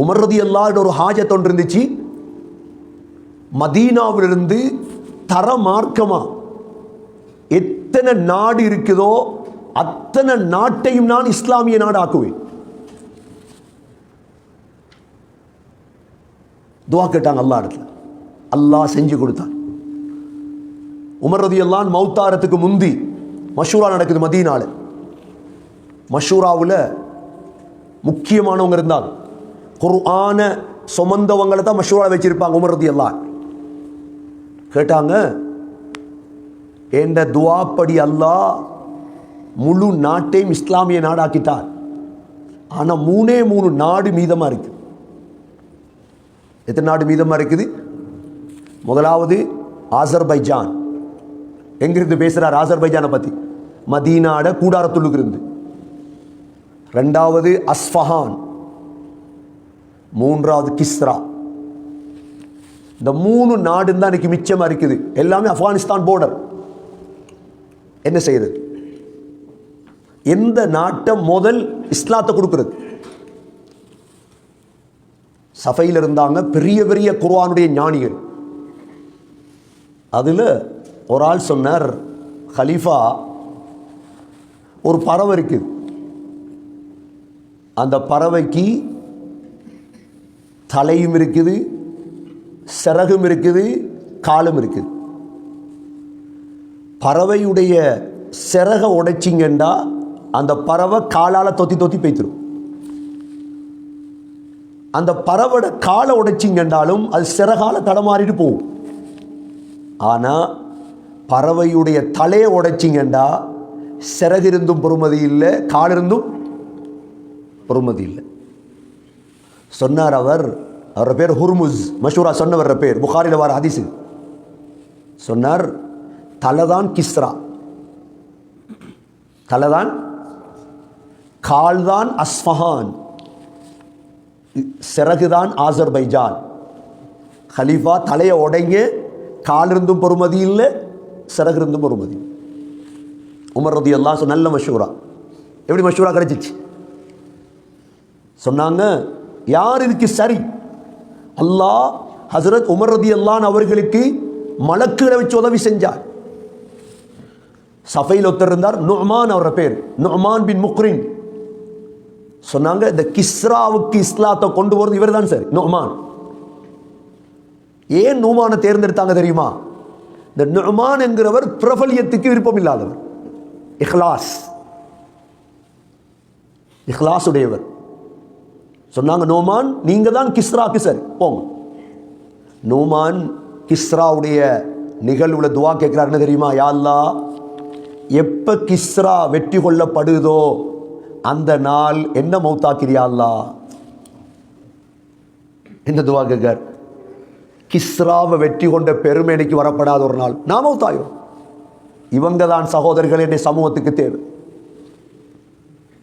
உமர் ரலியல்லாஹு ஒரு ஹாஜத் ஒன்று இருந்துச்சு. மதீனாவிலிருந்து தரமார்க்கமா எத்தனை நாடு இருக்குதோ அத்தனை நாட்டையும் நான் இஸ்லாமிய நாடு ஆக்குவேன். துஆ கேட்டாங்க அல்லாஹ் இடத்துல. அல்லாஹ் செஞ்சு கொடுத்தான். உமர் ரலியல்லாஹு மௌத்தாரத்துக்கு முந்தி மஷூரா நடக்குது மதீனால. மஷூராவில் முக்கியமானவங்க இருந்தாங்க. குர்ஆன சுமந்தவங்களை தான் மஷூரா வச்சிருப்பாங்க. உமர் ரலியல்லாஹு கேட்டாங்க, என்ற துஆப்படி அல்லாஹ் முழு நாட்டையும் இஸ்லாமிய நாடாக்கிட்டார். ஆனால் 3 நாடு மீதமாக இருக்கு. எத்தனை நாடு மீதமாக இருக்குது? முதலாவது ஆசர்பைஜான். எங்கிருந்து பேசுகிறார் ஆசர்பைஜானை பற்றி? மதீனாட கூடாரத்துள்ளுக்கு இருந்து. 2வது அஸ்ஃபஹான். 3வது கிஸ்ரா. இந்த 3 நாடு தான் இன்னைக்கு மிச்சமாக இருக்குது. எல்லாமே ஆப்கானிஸ்தான் போர்டர். என்ன செய்யறது? எந்த நாட்டை முதல் இஸ்லாத்தை கொடுக்கிறது? சஃபையில் இருந்தாங்க பெரிய பெரிய குர்ஆனுடைய ஞானிகள். அதில் ஒரு ஆள் சொன்னார், ஹலீஃபா, ஒரு பறவை இருக்குது. அந்த பறவைக்கு தலையும் இருக்குது, சிறகும் இருக்குது, காலும் இருக்குது. பறவையுடைய சிறகை உடைச்சிங்கண்டா அந்த பறவை காலால் தொத்தி தொத்தி பேய்த்திரும். அந்த பறவையோட காலை உடைச்சிங்கண்டாலும் அது சிறகால தடமாறிட்டு போகும். ஆனால் பறவையுடைய தலையை உடைச்சிங்கண்டா சிறகு இருந்தும் பொறுமதி இல்லை, கால் இருந்தும் பொறுமதி இல்லை. சொன்னார் அவர். அவரோட பேர் ஹுர்முஸ். மஷூரா சொன்னவர் பேர், புகாரில் வர ஹதீஸ். சொன்னார், தலைதான் கிஸ்ரா, தலைதான், கால்தான் அஸ்ஃபஹான், சிறகுதான் ஆசர்பைஜான். ஹலீஃபா, தலையை உடைங்க, கால் இருந்தும் பொறுமதி இல்லை, சிறகு இருந்தும் பொறுமதி. உமர் ரலியல்லாஹு நல்ல மஷூரா. எப்படி மஷூரா கிடைச்சிச்சு? சொன்னாங்க, யார் இதுக்கு சரி? அல்லாஹ் ஹஸரத் உமர் ரலியல்லாஹு அவர்களுக்கு மலக்குகளை வச்சு உதவி செஞ்சார். சஃபையில் ஒருத்தர் இருந்தார், நுஅமான் அவர பேர், நுஅமான் பின் முக்ரின். சொன்னாங்க, இந்த கிஸ்ராவுக்கு இஸ்லாத்தை கொண்டு வரது இவர் தான் சரி, நுஅமான். ஏன் நுஅமானை தேர்ந்தெடுத்தாங்க தெரியுமா? இந்த நுஅமான் என்கிறவர் பிரபல்யத்துக்கு விருப்பம் இல்லாதவர், இஹ்லாஸ். இஹ்லாஸ் உடையவர். சொன்னாங்க, நோமான் நீங்க தான் கிஸ்ராக்கு சரி, போங்க. நோமான் கிஸ்ராவுடைய நிகழ்வுல துவா கேட்கிறார். என்ன தெரியுமா? யா அல்லாஹ், எப்ப கிஸ்ரா வெற்றி கொள்ளப்படுதோ அந்த நாள் என்ன மௌத்தாக்கிறியா அல்லாஹ். என்ன துவா கேட்கார்? கிஸ்ராவை வெற்றி கொண்ட பெருமை எனக்கு வரப்படாத ஒரு நாள் நான் மௌத்தாயும். இவங்க தான் சகோதரர்கள் என்னை சமூகத்துக்கு தேவை.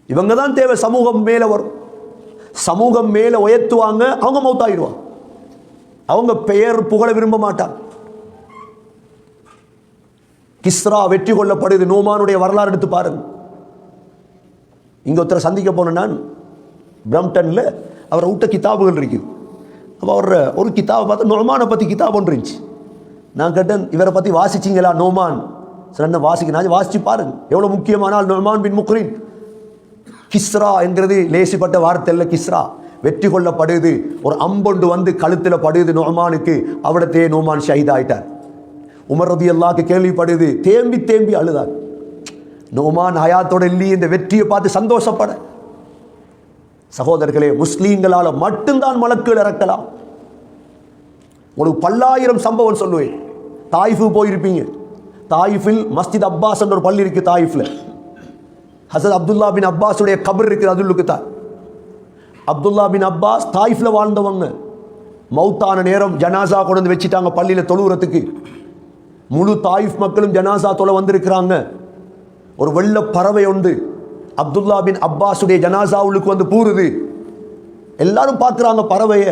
இவங்க தான் தேவை. சமூகம் மேல வரும், சமூகம் மேல உயர்த்துவாங்க, அவங்க மௌத்தாயிடுவாங்க. அவங்க பெயர் புகழ விரும்ப மாட்டாங்க. கிஸ்ரா வெற்றி கொள்ளப்படுது. நோமானுடைய வரலாறு எடுத்து பாருங்க. இங்க ஒருத்தரை சந்திக்க போன நான் பிரம்டன்ல, அவரை விட்ட கிதாபுகள் இருக்குது. அப்போ அவர் ஒரு கிதாபை பார்த்து நோமானை பற்றி கிதாப் ஒன்று இருந்துச்சு. நான் கேட்டேன், இவரை பற்றி வாசிச்சிங்களா? நோமான் சிறந்த வாசிக்க. நான் வாசிச்சு பாருங்க, எவ்வளோ முக்கியமானால் நோமான் பின் முக்ரின். கிஸ்ரா என்கிறது லேசிப்பட்ட வார்த்தை இல்லை. கிஸ்ரா வெற்றி கொள்ளப்படுது, ஒரு அம்பொண்டு வந்து கழுத்தில் படுது நோமானுக்கு. அவடத்தையே நோமான் ஷஹீதாயிட்டார். உமர் ரலியல்லாஹு கேள்விப்படுது, தேம்பி தேம்பி அழுதார். நோமான் ஹயாத்தோட இல்லையே, இந்த வெற்றியை பார்த்து சந்தோஷப்பட. சகோதரர்களே, முஸ்லீம்களால மட்டும்தான் மலக்குகள் இறக்கலாம். உங்களுக்கு பல்லாயிரம் சம்பவம் சொல்லுவேன். தாயிஃபு போயிருப்பீங்க. தாயிஃபில் மஸ்ஜித் அப்பாஸ் என்ற ஒரு பள்ளி இருக்கு. தாயிஃப்ல ஹசரத் அப்துல்லா பின் அப்பாஸுடைய கபர் இருக்குது. அதுல்லுக்கு தான் அப்துல்லா பின் அப்பாஸ் தாயிஃப்ல வாழ்ந்தவங்க. மௌத்தான நேரம் ஜனாசா கொண்டு வந்து வச்சுட்டாங்க பள்ளியில தொழுகிறதுக்கு. முழு தாயிஃப் மக்களும் ஜனாசா தொலை வந்திருக்கிறாங்க. ஒரு வெள்ள பறவை உண்டு அப்துல்லா பின் அப்பாஸுடைய ஜனாசாவுக்கு வந்து பூருது. எல்லாரும் பார்க்குறாங்க பறவைய.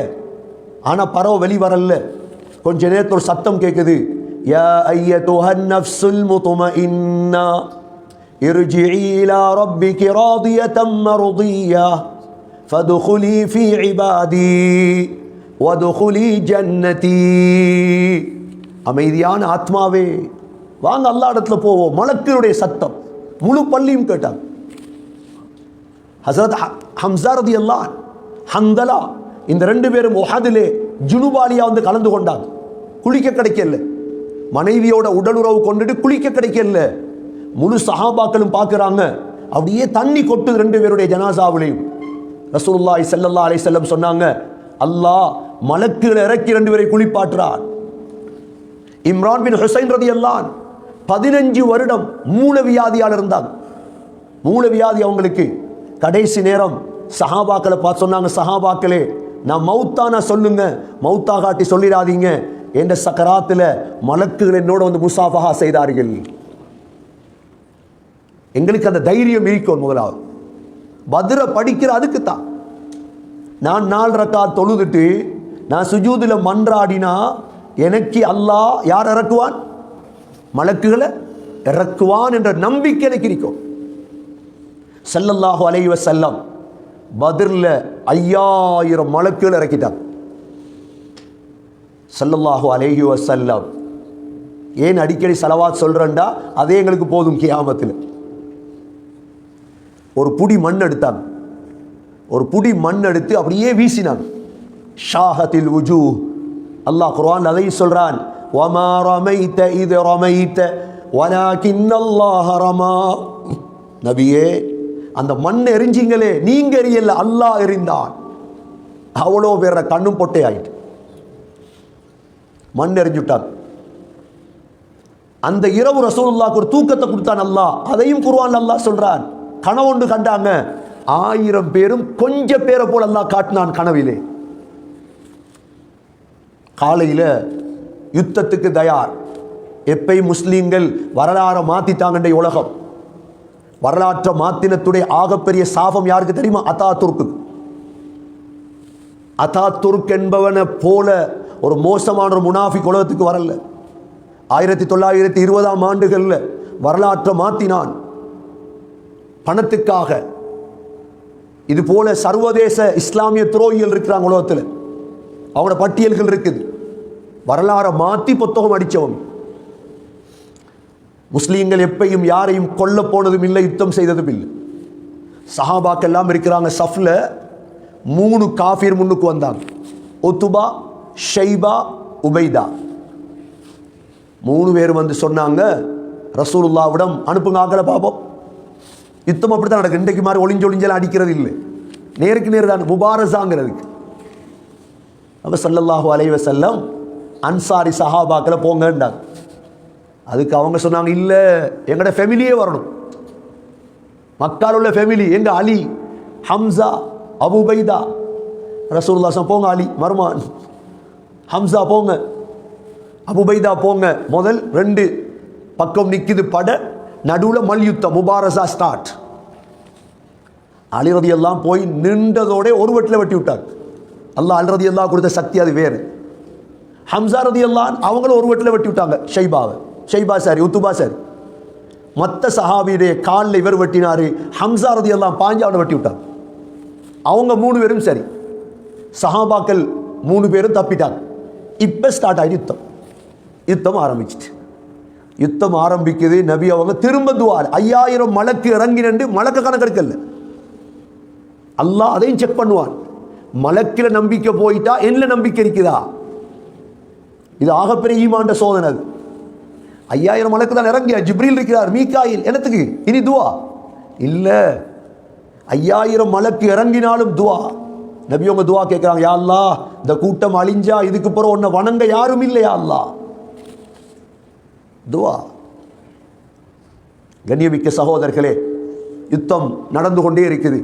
ஆனா பறவை வெளி வரல. கொஞ்ச நேரத்தில் ஒரு சத்தம் கேட்குது, யா அய்யதுஹன் நஃப்ஸுல் முத்மஇன்னா இர்ஜிஇ இலா ரப்பிகி ராதியதம் மர்தியா ஃபதுகுலி ஃபீ இபாதி வதுகுலி ஜன்னதி. அமைதியான ஆத்மாவே, வாங்க அல்லாஹ் இடத்துல போவோம். மலக்குடைய சத்தம் முழு பள்ளியும் கேட்டாங்க. ஹஸரத் ஹம்ஸா ரலியல்லாஹு அன்ஹு, ஹந்தலா, இந்த ரெண்டு பேரும் உஹதிலே ஜுனுபாலியா வந்து கலந்து கொண்டாங்க. குளிக்க கிடைக்கல, மனைவியோட உடலுறவு கொண்டுட்டு குளிக்க கிடைக்கல. முழு சஹாபாக்களும் பார்க்குறாங்க, அப்படியே தண்ணி கொட்டுது ரெண்டு பேருடைய ஜனாசாவிலையும். ரசூலுல்லாஹி ஸல்லல்லாஹு அலைஹி வஸல்லம் சொன்னாங்க, அல்லாஹ் மலக்குகளை இறக்கி ரெண்டு பேரை குளிப்பாட்டுறான். இம்ரான் பின் ஹுசைன் ரலியல்லாஹு அன்ஹு 15 வருடம் மூலவியாதியால் இருந்தாங்க. மூலவியாதி அவங்களுக்கு. கடைசி நேரம் சஹாபாக்களை பார்த்து சொன்னாங்க, சஹாபாக்களே, நான் மௌத்தானா சொல்லுங்க, மௌத்தா காட்டி சொல்லிடாதீங்க. என்ற சக்கராத்துல மலக்குகள் என்னோட வந்து முசாஃபஹா செய்தார்கள். எங்களுக்கு அந்த தைரியம் இருக்கும். முதலாவது பத்ர படிக்கிற அதுக்கு தான். நான் 4 ரக்காத் தொழுதுட்டு நான் சுஜூதுல மன்றாடினா எனக்கு அல்லாஹ் யார் இறக்குவான்? மலக்குகளை இறக்குவான் என்ற நம்பிக்கை எனக்கு இருக்கும். ஸல்லல்லாஹு அலைஹி வஸல்லம் பத்ர்ல 5000 மலக்குகள் இறக்கிட்டாங்க. ஸல்லல்லாஹு அலைஹி வஸல்லம். ஏன் அடிக்கடி ஸலவாத் சொல்றேன்டா, அதே எங்களுக்கு போதும் கியாமத்தில். ஒரு புடி மண் எடுத்தாங்க. ஒரு புடி மண் எடுத்து அப்படியே வீசினாங்க. ஷாஹத்தில் வுஜூ. அல்லாஹ் குர்ஆன் அதையும் சொல்றான், வமா ரமைத இத ரமைத வலாகின்னல்லாஹ ரமா. நபியே, அந்த மண் எரிஞ்சிங்களே, நீங்க எரியல, அல்லாஹ் எறிந்தான். அவ்வளோ பேர கண்ணும் பொட்டே ஆயிட்டு மண் எறிஞ்சுட்டான். அந்த இரவு ரசூலுல்லாஹ்க்கு ஒரு தூக்கத்தை கொடுத்தான் அல்லாஹ். அதையும் குர்ஆன் அல்லாஹ் சொல்றான். கனவொண்டு கண்டாங்க. 1000 பேரும் கொஞ்ச பேரை போல அல்லாஹ் காட்டினான் கனவிலே. காலையில யுத்தத்துக்கு தயார். எப்பயும் முஸ்லீம்கள் வரலாறை மாத்திட்டாங்க. உலகம் வரலாற்றை மாத்தினத்துடைய ஆகப்பெரிய சாபம் யாருக்கு தெரியுமா? அத்தாதுர்க்கு. அத்தாதுர்க் என்பவனை போல ஒரு மோசமான ஒரு முனாஃபிக் உலகத்துக்கு வரல. 1920ஆம் ஆண்டுகள்ல வரலாற்றை மாத்தினான் பணத்துக்காக. இது போல சர்வதேச இஸ்லாமிய துரோகிகள் இருக்கிறாங்க உலகத்தில். அவங்களோட பட்டியல்கள் இருக்குது. வரலாறை மாற்றி புத்தகம் அடித்தவங்க. முஸ்லீம்கள் எப்பையும் யாரையும் கொல்ல போனதும் இல்லை, யுத்தம் செய்ததும் இல்லை. சஹாபாக்கள் எல்லாம் இருக்கிறாங்க. சஃப்ல 3 காஃபிர் முன்னுக்கு வந்தாங்க. உத்துபா, ஷைபா, உபைதா. 3 பேர் வந்து சொன்னாங்க, ரசூலுல்லாவிடம் அனுப்புங்க, ஆக்கல பாப்போம். யுத்தம் அப்படி தான் நடக்கும். இன்றைக்கு மாதிரி ஒளிஞ்செல்லாம் அடிக்கிறது இல்லை, நேருக்கு நேர் தான் முபாரசாங்கிறதுக்கு. அப்போ ஸல்லல்லாஹு அலைஹி வஸல்லம் அன்சாரி சஹாபாக்களை போங்கன்றாங்க. அதுக்கு அவங்க சொன்னாங்க, இல்லை எங்களோட ஃபேமிலியே வரணும், மக்கால் உள்ள ஃபேமிலி, எங்க அலி, ஹம்சா, அபுபைதா. ரசூலுல்லாஹ் சொன்னாங்க, போங்க அலி மருமான், ஹம்சா போங்க, அபுபைதா போங்க. முதல் 2 பக்கம் நிற்குது பட, நடுவில் மல்யுத்தம் முபாரசா ஸ்டார்ட். அலி ரலியல்லாஹு போய் நின்றதோட ஒரு வெட்டில் வெட்டி விட்டாங்க. அல்லாஹ் அலி ரலியல்லாஹு கொடுத்த சக்தி அது வேறு. ஹம்சா ரலியல்லாஹு அவங்களும் ஒரு வெட்டில் வெட்டி விட்டாங்க ஷைபா சாரி உத்துபா சாரி. மற்ற சஹாபியுடைய காலில் இவர் வெட்டினாரு, ஹம்சா ரலியல்லாஹு பாஞ்சு அவனை வெட்டி விட்டாங்க. அவங்க 3 பேரும் சரி, சஹாபாக்கள் 3 பேரும் தப்பிட்டாங்க. இப்போ ஸ்டார்ட் ஆகிட்டு யுத்தம் ஆரம்பிச்சிட்டு. யுத்தம் ஆரம்பிக்குது. நபி அவங்க திரும்ப துஆ, 5000 மலக்கு இறங்கி நின்று, மலக்க கணக்கு எடுக்கல, அல்லாஹ் அதையும் செக் பண்ணுவான். மலக்கில் நம்பிக்கை போயிட்டா என்ன நம்பிக்கை இருக்குதா? இது ஆகப்பெரிய ஈமான்ட சோதனை. அது 5000 மலக்கு தான் இறங்கியா, ஜிப்ரீல் இருக்கிறார், மீகாயில், என்னத்துக்கு இனி துவா இல்லை. 5000 மலக்கு இறங்கினாலும் துவா. நபி அவங்க துவா கேட்குறாங்க, யா அல்லாஹ் இந்த கூட்டம் அழிஞ்சா இதுக்கு பிறகு உன்னை வணங்க யாரும் இல்லையா அல்லாஹ். துவா. கண்ணியமிக்க சகோதரர்களே, யுத்தம் நடந்து கொண்டே இருக்குது.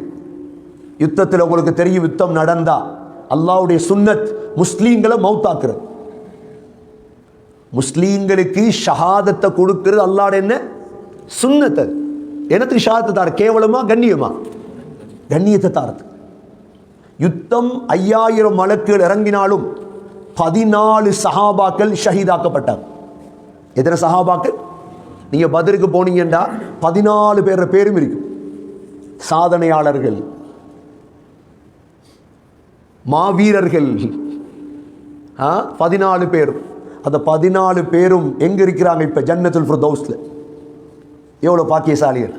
யுத்தத்தில் உங்களுக்கு தெரியும், யுத்தம் நடந்தா அல்லாஹ்வுடைய சுன்னத் முஸ்லீம்களை மௌத்தாக்குறது. முஸ்லீம்களுக்கு ஷஹாதத்தை கொடுக்கிறது அல்லாஹ்வுடைய என்ன சுன்னத். எனக்கு ஷஹாதத்தை தார், கேவலமா கண்ணியமா? கண்ணியத்தை தாரது. யுத்தம் 5000 மலக்குகள் இறங்கினாலும் 14 சஹாபாக்கள் ஷஹீதாக்கப்பட்டாங்க. எத்தனை சஹாபாக்கள்? நீங்க பத்ருக்கு போனீங்கன்னா 14 பேர் பேரும் இருக்கு. சாதனையாளர்கள், மாவீரர்கள், 14 பேரும். அந்த 14 பேரும் எங்க இருக்கிறாங்க? இப்ப ஜன்னத்துல் ஃபிர்தௌஸ்ல. எவ்வளவு பாக்கியசாலிகள்!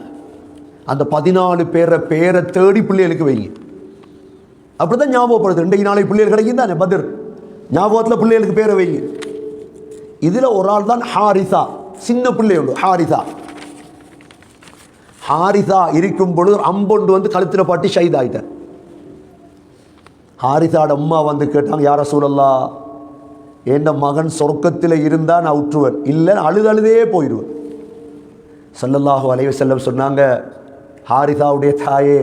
அந்த 14 பேரை தேடி பிள்ளைகளுக்கு வைங்க. அப்படிதான் ஞாபகப்படுது. 2 நாளைக்கு பிள்ளைகள் கிடைக்கும் தானே, பத்ர் ஞாபகத்தில் பிள்ளைகளுக்கு பேரை வைங்க. இதுல ஒரு ஆள் தான் ஹாரிசா, சின்ன பிள்ளை உண்டு ஹாரிசா. ஹாரிசா இருக்கும் பொழுது அம்பொண்டு வந்து கழுத்தில் பாட்டி ஷஹீத் ஆயிட்டார். ஹாரிசாட அம்மா வந்து கேட்டாங்க, யா ரசூலல்லாஹ், என் மகன் சொர்க்கத்தில் இருந்தா நான் விட்டுருவேன், இல்லை அழுதே போயிடுவேன். ஸல்லல்லாஹு அலைஹி வஸல்லம் சொன்னாங்க, ஹாரிசாவுடைய தாயே,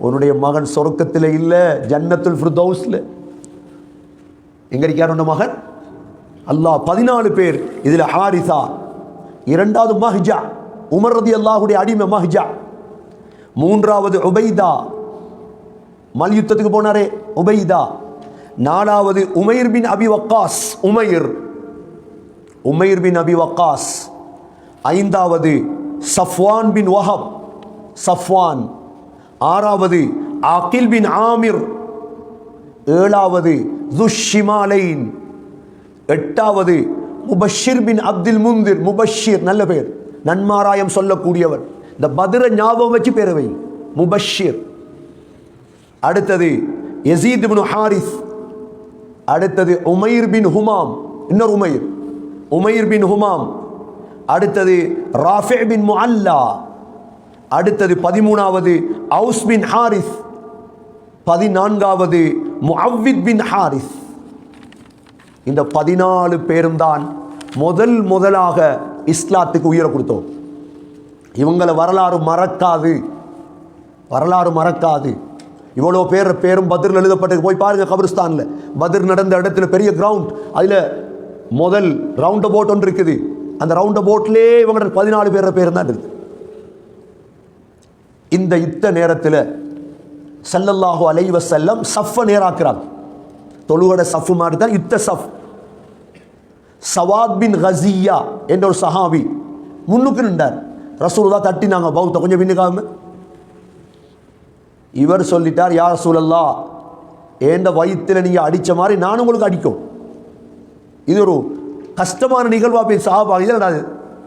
உன்னுடைய மகன் சொர்க்கத்தில் இல்லை, ஜன்னத்துல் ஃபிர்தௌஸ்ல. எங்க இருக்கார் உன்ன மகன்? அல்லாஹ் 14 பேர். இதுல ஹாரிசா, 2வது மஹ்ஜா, உமர் ரலியல்லாஹுடைய அடிமை மஹ்ஜா, 3வது உபைதா, மல்யுத்தத்துக்கு போனாரே உபைதா, 4வது உமைர் பின் அபி வக்காஸ், உமைர் பின் அபி வக்காஸ், 5வது சஃப்வான் பின் வஹப், சஃப்வான், 6வது ஆகில் பின் ஆமிர், 7வது துஷ்ஷிமாலைன், 8வது முபஷிர் பின் அப்துல் முந்திர். முபஷிர் நல்ல பேர், நன்மாராயம் சொல்லக்கூடியவர். இந்த பத்ர ஞாபகம் வச்சு பேரை வை, முபஷிர். அடுத்தது யஸீத் பின் ஹாரிஸ். அடுத்தது உமைர் பின் ஹுமாம், இன்னொரு உமைர் பின் ஹுமாம். அடுத்தது ராஃபி பின் முஅல்லா. அடுத்தது 13வது house bin Harith. 14வது முஅவ்வித் bin Harith. இந்த 14 பேரும் தான் முதலாக இஸ்லாத்துக்கு உயிரை கொடுத்தோம். இவங்களை வரலாறு மறக்காது. இவ்வளோ பேரும் பத்ரில் எழுதப்பட்டு போய் பாருங்க, கபிரிஸ்தான்ல பத்ர் நடந்த இடத்துல பெரிய கிரவுண்ட், அதுல முதல் ரவுண்ட் போட் ஒன்று இருக்குது. அந்த ரவுண்ட் போட்லே இவங்க 14 பேர் தான் இருக்குது. இந்த யுத்த நேரத்தில் ஸல்லல்லாஹு அலைஹி வஸல்லம் சஃப நேராக்குறாங்க. தொழுகட சஃப் மாதிரி தான் யுத்த சஃப். சவாத் பின் கஸியா என்ற ஒரு சஹாபி முன்னுக்கு நின்றார். ரசூலுல்லாஹ் தட்டினாங்க, பௌத்த கொஞ்சம் பின்னுக்காம. இவர் சொல்லிட்டார், யா ரசூலல்லாஹ், ஏண்ட வயிற்றில் நீங்க அடிச்ச மாதிரி நான் உங்களுக்கு அடிக்கும். இது ஒரு கஷ்டமான நிகழ்வா போய் சஹாபா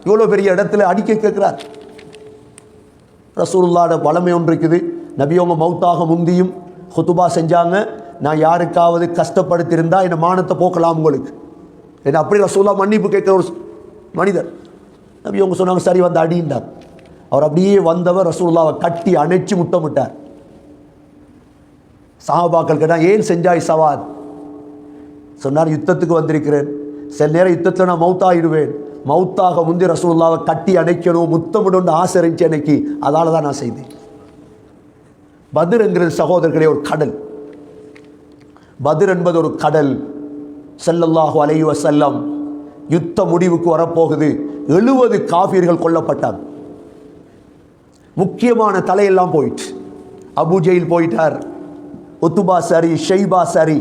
இவ்வளோ பெரிய இடத்துல அடிக்க கேட்கிறார். ரசூலுல்லாஹ்வோட வளமை ஒன்று இருக்குது. நபியவங்க மௌத்தாக முந்தியும் ஹுதுபா செஞ்சாங்க, நான் யாருக்காவது கஷ்டப்படுத்தியிருந்தா என்னை மானத்தை போக்கலாம் உங்களுக்கு, என்ன அப்படி ரசூலுல்லாஹ் மன்னிப்பு கேட்குற ஒரு மனிதர். நபியவங்க சொன்னாங்க, சரி வந்து அடிண்டார். அவர் அப்படியே வந்தவர் ரசூலுல்லாவை கட்டி அணைச்சு முத்தமிட்டார். சஹாபாக்கள் கேட்டால் ஏன் செஞ்சாய் சவாத்? சொன்னார், யுத்தத்துக்கு வந்திருக்கிறேன், சில நேரம் யுத்தத்தில் நான் மௌத்தாயிடுவேன், மௌத்தாக முந்தி ரசூலுல்லாவை கட்டி அணைக்கணும் முத்தமிடணும்னு ஆசை இருந்துச்சு எனக்கு, அதால தான் நான் செய்தேன். பத்ர் என்கிறது சகோதரர்களே ஒரு கடல். பத்ர் என்பது ஒரு கடல். ஸல்லல்லாஹு அலைஹி வஸல்லம் யுத்த முடிவுக்கு வரப்போகுது. 70 காஃபிர்கள் கொல்லப்பட்டாங்க. முக்கியமான தலையெல்லாம் போயிட்டு, அபூஜெயில் போயிட்டார், உத்துபா சரி, ஷைபா சரி,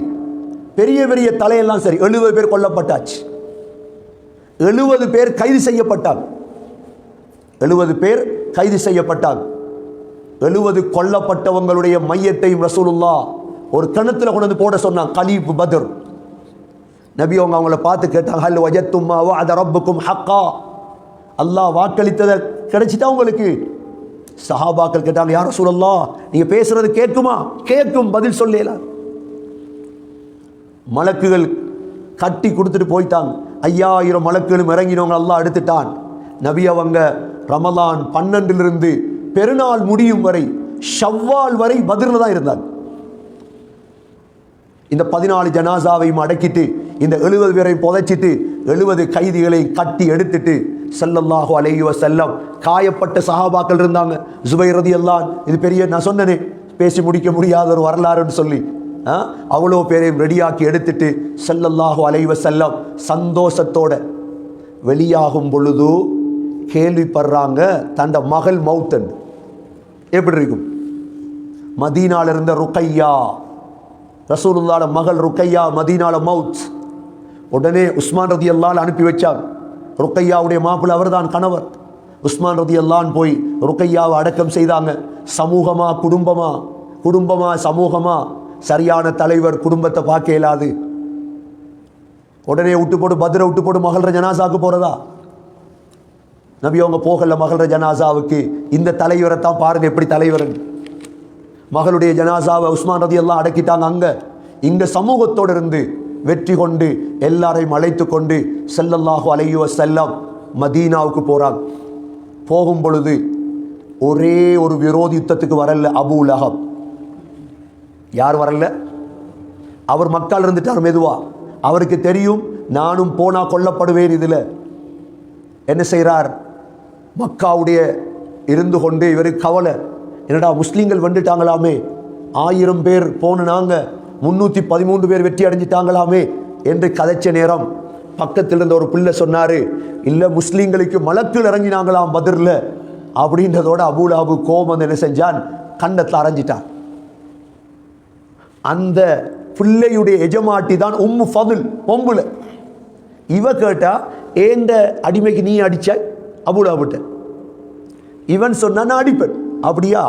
பெரிய பெரிய தலையெல்லாம் சரி, 70 பேர் கொல்லப்பட்டாச்சு. 70 பேர் கைது செய்யப்பட்டாங்க. 70 பேர் கைது செய்யப்பட்டாங்க. 70 கொல்லப்பட்டவங்களுடைய மையத்தையும் ரசூலுல்லாஹ் ஒரு கிணத்துல கொண்டு வந்து போட சொன்னாங்க. கலீப் பத்ர் நபி அவங்க அவங்கள பார்த்து கேட்டாங்க, ஹல் வஜத்தும் மா வஅத ரப்புக்கும் ஹக்கா, அல்லாஹ் வாக்களித்ததை கிடைச்சிட்டா உங்களுக்கு? சஹாபாக்கள் கேட்டாங்க, யா ரசூலல்லாஹ் நீங்க பேசுறது கேட்குமா? கேட்கும், பதில் சொல்லல. மலக்குகள் கட்டி கொடுத்துட்டு போயிட்டாங்க. 5000 மலக்குகளும் இறங்கினவங்க அல்லாஹ் எடுத்துட்டான். நபி அவங்க ரமலான் 12 பெருநாள் முடியும் வரை, ஷவ்வால் வரை பத்ர்ல தான் இருந்தாங்க. இந்த 14 ஜனாசாவையும் அடக்கிட்டு, இந்த 70 பேரை புதைச்சிட்டு, 70 கைதிகளை கட்டி எடுத்துட்டு ஸல்லல்லாஹு அலைஹி வஸல்லம், காயப்பட்ட சஹாபாக்கள் இருந்தாங்க. ஜுபைர் ரலியல்லாஹு, இது பெரிய நான் சொன்னேனே பேசி முடிக்க முடியாத ஒரு வரலாறுன்னு சொல்லி, அவ்வளோ பேரையும் ரெடியாக்கி எடுத்துட்டு ஸல்லல்லாஹு அலைஹி வஸல்லம் சந்தோஷத்தோட வெளியாகும் பொழுது கேள்விப்படுறாங்க தண்ட மகள் மௌத்தன். எப்படி இருக்கும்? மதீனால இருந்த ருக்கையா, ரசூலுல்லாஹ்வோட மகள் ருக்கையா மதீனால மவுத். உடனே உஸ்மான் ரலியல்லாஹு அனுப்பி வச்சார். ருக்கையாவுடைய மாப்பிள்ளை அவர்தான் கணவர். உஸ்மான் ரலியல்லாஹு போய் ருக்கையாவை அடக்கம் செய்தாங்க. சமூகமா குடும்பமா, குடும்பமா சமூகமா, சரியான தலைவர் குடும்பத்தை பார்க்க இயலாது. உடனே விட்டு போட்டு பத்ரை விட்டு போட்டு மகள ஜனாசாவுக்கு போறதா? நபி அவங்க போகல மகள ஜனாசாவுக்கு. இந்த தலைவரை தான் பாருங்க எப்படி தலைவர். மகளுடைய ஜனாசாவை உஸ்மான் ரலியல்லாஹு அடக்கிட்டாங்க. அங்க இங்க சமூகத்தோடு இருந்து வெற்றி கொண்டு எல்லாரையும் அழைத்து கொண்டு ஸல்லல்லாஹு அலைஹி வஸல்லம் மதீனாவுக்கு போறாங்க. போகும் பொழுது ஒரே ஒரு விரோதி யுத்தத்துக்கு வரல அபூ லஹப். யார் வரல? அவர் மக்கால் இருந்துட்டார் மெதுவா. அவருக்கு தெரியும் நானும் போனா கொல்லப்படுவேன். இதுல என்ன செய்கிறார்? மக்காவுடைய இருந்து கொண்டு இவருக்கு கவலை, என்னடா முஸ்லீம்கள் வந்துட்டாங்களாமே, 1000 பேர் போன நாங்க 313 பேர் வெற்றி அடைஞ்சிட்டாங்களாமே என்று கதைச்ச நேரம் பக்கத்தில் இருந்த ஒரு பிள்ளை சொன்னாரு, இல்ல முஸ்லீம்களுக்கு மலக்குள் இறங்கினாங்களாம் பத்ர்ல அப்படின்றதோட அபூ லஹப் கோபம் என்ன செஞ்சான்? கண்டத்தில் அரைஞ்சிட்டான். அந்த பிள்ளையுடைய எஜமாட்டி தான் உம்மு ஃபதுல், பொம்புல. இவ கேட்டா, ஏண்ட அடிமைக்கு நீ அடிச்சாய் அபூ லஹப்ட்ட? இவன் சொன்னா நான் அடிப்பேன். அப்படியா?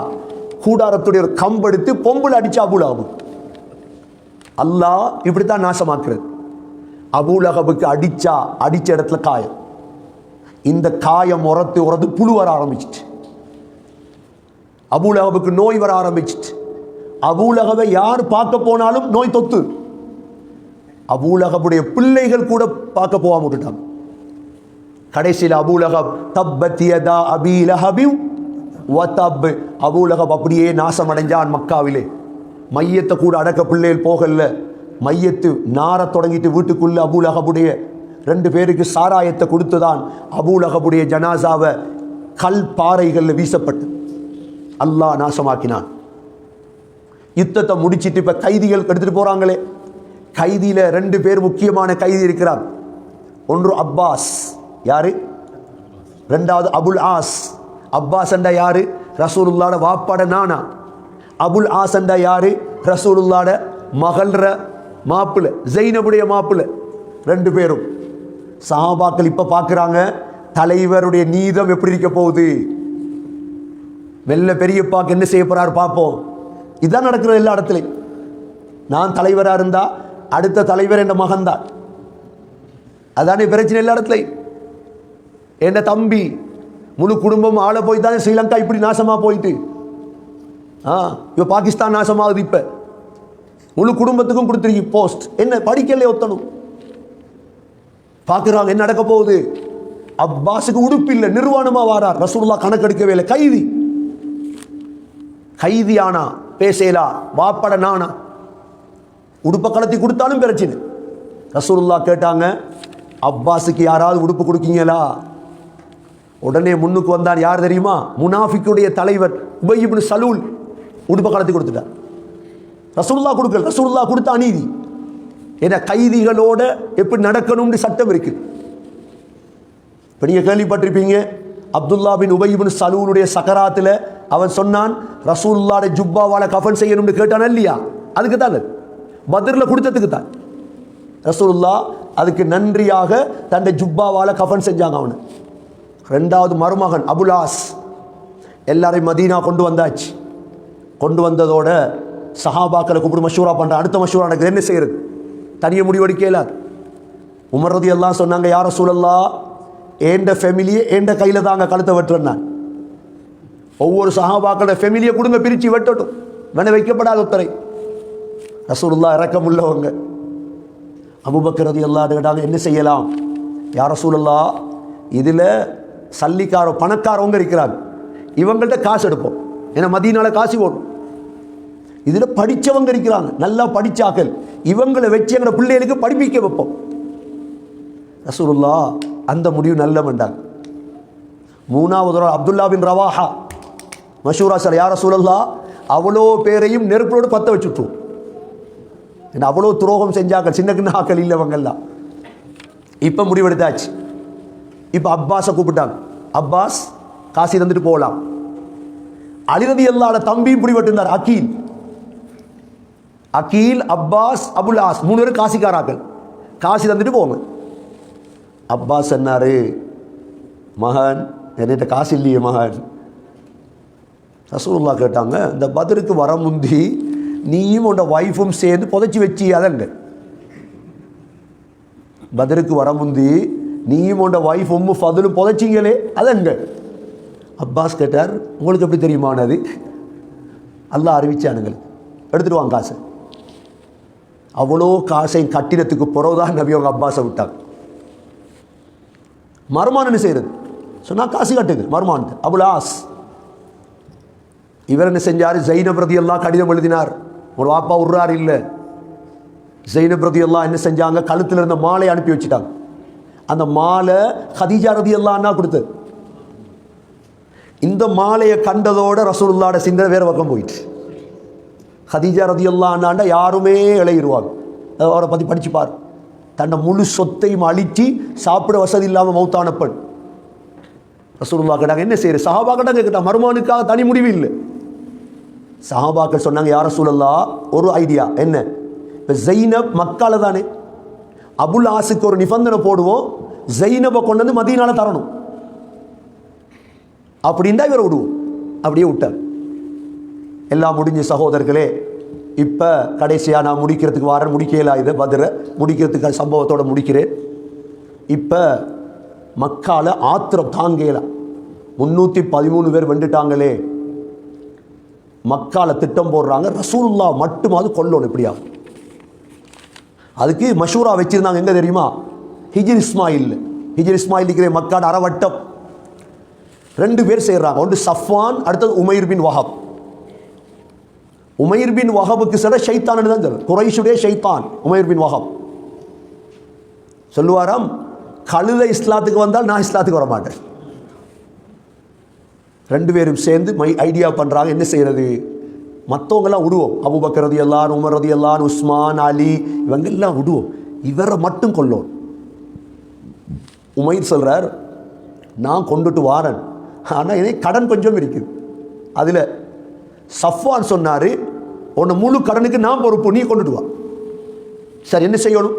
கூடாரத்துடைய ஒரு கம்பெடுத்து பொம்புல அடிச்ச அபூ லஹப். அல்லாஹ் இப்படித்தான் நாசமாக்குறது. அபூ லஹபுக்கு அடிச்ச இடத்துல காயம். இந்த காயம் உரத்து உரத்து புழு வர ஆரம்பிச்சிட்டு, அபூ லஹபுக்கு நோய் வர ஆரம்பிச்சிட்டு. அபூ லஹபை யார் பார்க்க போனாலும் நோய் தொத்து. அபூ லஹபுடைய பிள்ளைகள் கூட பார்க்க போகாம விட்டுட்டாங்க. கடைசியில் அபூ லஹப் தப்பத் யதா அபீ லஹபின் வ தப், அபூ லஹப் அப்படியே நாசம் அடைஞ்சான் மக்காவிலே. மையத்தை கூட அடக்க பிள்ளைகள் போகல. மையத்து நார தொடங்கிட்டு வீட்டுக்குள்ள அபூ லஹபுடைய 2 பேருக்கு சாராயத்தை கொடுத்துதான் அபூ லஹபுடைய ஜனாசாவை கல் பாறைகளில் வீசப்பட்டு அல்லாஹ் நாசமாக்கினான். யுத்தத்தை முடிச்சிட்டு இப்ப கைதிகள் எடுத்துட்டு போறாங்களே, கைதியில 2 பேர் முக்கியமான கைதி இருக்கிறார். ஒன்று அப்பாஸ், யாரு? 2வது அபுல் ஆஸ். அப்பாஸ் என்றா யாரு? ரசூலுல்லாஹ்வோட வாப்பாட நானா. அபுல் ஆஸ் என்றா யாரு? ரசூலுல்லாஹ்வோட மகள்ற மாப்பிள்ளை, ஜைனபுடைய மாப்பிள்ளை. 2 பேரும் சஹாபாக்கள் இப்ப பார்க்குறாங்க தலைவருடைய நீதம் எப்படி இருக்க போகுது. வெள்ள பெரியப்பாக்கு என்ன செய்ய போறாரு பார்ப்போம். இதுதான் நடக்கிறது எல்லா இடத்துலையும். நான் தலைவராக இருந்தா அடுத்த தலைவர் என் மகன் தான். அதானே பிரச்சனை எல்லா இடத்துலையும். என் தம்பி முழு குடும்பம் ஆள போய் தானே ஸ்ரீலங்கா இப்படி நாசமா போயிட்டு. இப்போ பாகிஸ்தான் நாசமாகுது. இப்ப முழு குடும்பத்துக்கும் கொடுத்துருக்கு போஸ்ட். என்ன படிக்கல ஒத்தணும் பார்க்குறாங்க என்ன நடக்க போகுது. அப்பாஸுக்கு உடுப்பு இல்லை, நிர்வாணமா வாரார். ரசூலுல்லாஹ் கணக்கெடுக்கவே இல்லை. கைதியானா பேசலா, வாப்பட நானா, உடுப்ப கலத்தி கொடுத்தாலும் பிரச்சனை. ரசூலுல்லாஹ் கேட்டாங்க, அப்பாஸுக்கு யாராவது உடுப்பு கொடுக்கீங்களா? உடனே முன்னுக்கு வந்தான். யார் தெரியுமா? முனாஃபிக்குடைய தலைவர் உபய் இப்னு சலூல். உடுப்ப கலத்தி கொடுத்துட்டார். ரசூலுல்லாஹ் கொடுக்கல. ரசூலுல்லாஹ் கொடுத்த அநீதி. ஏன்னா கைதிகளோட எப்படி நடக்கணும்னு சட்டம் இருக்கு. இப்போ நீங்கள் கேள்விப்பட்டிருப்பீங்க, அப்துல்லா பின் உபய் இப்னு சலூலுடைய சக்கராத்தில் அவன் சொன்னான், ரசூலுல்லாஹ்வுடைய ஜுப்பாவால கஃபன் செய்யணும்னு கேட்டான் இல்லையா? அதுக்கு தான் பத்ரில் கொடுத்ததுக்கு தான். ரசூலுல்லாஹ் அதுக்கு நன்றியாக தன்னை ஜுப்பாவால கஃபன் செஞ்சாங்க அவனு. ரெண்டாவது மருமகன் அபுலாஸ் எல்லாரையும் மதீனா கொண்டு வந்தாச்சு. கொண்டு வந்ததோட சஹாபாக்களை கூப்பிட்டு மஷூரா பண்ணுறான். அடுத்த மஷூரா எனக்கு என்ன செய்யறது? தனியாக முடிவெடுக்கல. உமர் ரலியல்லாஹு சொன்னாங்க, யா ரசூலல்லாஹ், ஏண்ட ஃபேமிலியை ஏண்ட கையில் தாங்க கழுத்தை வெட்டுறேன் நான். ஒவ்வொரு சஹாபாக்களோட ஃபேமிலியை கொடுங்க, பிரித்து வெட்டட்டும், வேண வைக்கப்படாத உத்தரை. ரசூலுல்லாஹ் இரக்கம் உள்ளவங்க. அபூபக்கர் ரலியல்லாஹு கேட்டாங்க, என்ன செய்யலாம்? யா ரசூலல்லாஹ், இதில் சல்லிக்கார பணக்காரவங்க இருக்கிறாங்க, இவங்கள்ட்ட காசு எடுப்போம், ஏன்னா மதீனால காசு போடும். இதில் படித்தவங்க இருக்கிறாங்க, நல்லா படித்தாக்கள், இவங்களை வச்சு எங்களோட பிள்ளைகளுக்கு படிப்பிக்க வைப்போம். ரசூலுல்லாஹ் அந்த முடிவு நல்ல வேண்டாங்க. மூணாவது அப்துல்லா பின் ரவாஹா மஷூரா சார், யா ரசூலல்லாஹ், அவ்வளோ பேரையும் நெருப்போடு பற்ற வச்சுட்டோம். ஏன்னா அவ்வளோ துரோகம் செஞ்சாக்கள், சின்ன சின்ன ஆக்கள் இல்லைவங்கெல்லாம். இப்போ முடிவெடுத்தாச்சு. இப்போ அப்பாஸை கூப்பிட்டாங்க. அப்பாஸ், காசி தந்துட்டு போகலாம். அலி ரலியல்லாஹு தம்பியும் முடிவெட்டிருந்தார், Aqeel. Aqeel, Abbas, Abul Aas, 3 பேரும் காசிக்காராக்கள். காசி தந்துட்டு போங்க. அப்பாஸ் சொன்னாரு, மகன், என்கிட்ட காசு இல்லையே மகன். ரசூலுல்லாஹ் கேட்டாங்க, இந்த பத்ருக்கு வர முந்தி நீயும் உன்னோட வைஃபும் சேர்ந்து புதைச்சி வச்சி அதங்க. பத்ருக்கு வர முந்தி நீயும் உன்னோட வைஃப் உம்மு ஃபதுலும் புதைச்சிங்களே அதங்க. அப்பாஸ் கேட்டார், உங்களுக்கு எப்படி தெரியுமானது? அல்லாஹ் அறிவிச்சானுங்கள், எடுத்துட்டு வாங்க காசு. அவ்வளோ காசை கட்டிடத்துக்கு பிறகுதான் நபி அவங்க அப்பாஸை விட்டாங்க. மருமான் என்ன செய்யறது? சொன்னா காசு கட்டுது மருமான். அபுல் ஆஸ் இவர் என்ன செஞ்சார்? ஜைனப் ரலியல்லாஹு கடிதம் எழுதினார், ஒரு வாப்பா உர்றார் இல்லை. ஜைனப் ரலியல்லாஹு என்ன செஞ்சாங்க? கழுத்தில் இருந்த மாலை அனுப்பி வச்சுட்டாங்க. அந்த மாலை ஹதீஜா ரலியல்லாஹு அன்ஹா கொடுத்தது. இந்த மாலையை கண்டதோட ரசூலுல்லாஹ்வோட சிந்தனை வேற பக்கம் போயிட்டு. ஹதீஜா ரலியல்லாஹு அன்ஹா யாருமே இளையிருவாங்க. அவரை பற்றி படிச்சுப்பார். தன்னை முழு சொத்தையும் அழிச்சு சாப்பிட வசதி இல்லாமல் மௌத்தான பெண். ரசூலுல்லாஹ் கேட்டாங்க, என்ன செய்யற? சஹாபாக்கிட்ட கேட்டாங்க, மருமானுக்காக தனி முடிவு இல்லை. சஹாபாக்கள் சொன்னாங்க, யா ரசூலல்லாஹ், ஒரு ஐடியா. என்ன? இப்போ ஜைனப் மக்கால தானே, அபுல் ஆஸுக்கு ஒரு நிபந்தனை போடுவோம், ஜைனபை கொண்டு வந்து மதீனால தரணும் அப்படின்டா இவரை விடுவோம். அப்படியே விட்டார். எல்லாம் முடிஞ்ச சகோதரர்களே. இப்போ கடைசியாக நான் முடிக்கிறதுக்கு வரேன், முடிக்கலாம், இதை பத்ரை முடிக்கிறதுக்கு சம்பவத்தோடு முடிக்கிறேன். இப்போ மக்கால ஆத்திரம் தாங்கலாம். 313 பேர் வெண்டுட்டாங்களே. மக்கால திட்டம் போடுறாங்க, ரசூலுல்லாஹ் மட்டுமாவது கொல்லணும் எப்படியாவது. அதுக்கு மஷூரா வச்சிருந்தாங்க, எங்க தெரியுமா? ஹிஜ்ர் இஸ்மாயில். ஹிஜ்ர் இஸ்மாயில் இருக்கிற மக்காட அறவட்டம் 2 பேர் செய்கிறாங்க. ஒன்று சஃப்வான், அடுத்தது உமைர் பின் வஹப். உமைர் பின் வஹபுக்கு சில ஷைத்தான் தான் சொல்லும், குரைஷுடைய ஷைத்தான் உமைர் பின் வஹப். சொல்லுவாராம், கழுதை இஸ்லாத்துக்கு வந்தால் நான் இஸ்லாத்துக்கு வர மாட்டேன். 2 பேரும் சேர்ந்து ஐடியா பண்ணுறாங்க, என்ன செய்யறது? மற்றவங்கெல்லாம் விடுவோம், அபூபக்கர் ரலியல்லாஹு அன்ஹு, உமர் ரலியல்லாஹு அன்ஹு, உஸ்மான், அலி, இவங்கெல்லாம் விடுவோம், இவரை மட்டும் கொல்லும். உமைர் சொல்கிறார், நான் கொண்டுட்டு வாரேன், ஆனால் எனக்கு கடன் கொஞ்சம் இருக்குது. அதில் சஃப்வான் சொன்னார், உன்னை முழு கடனுக்கு நான் பொறுப்பு, நீ கொண்டுட்டு வா. சரி, என்ன செய்யணும்?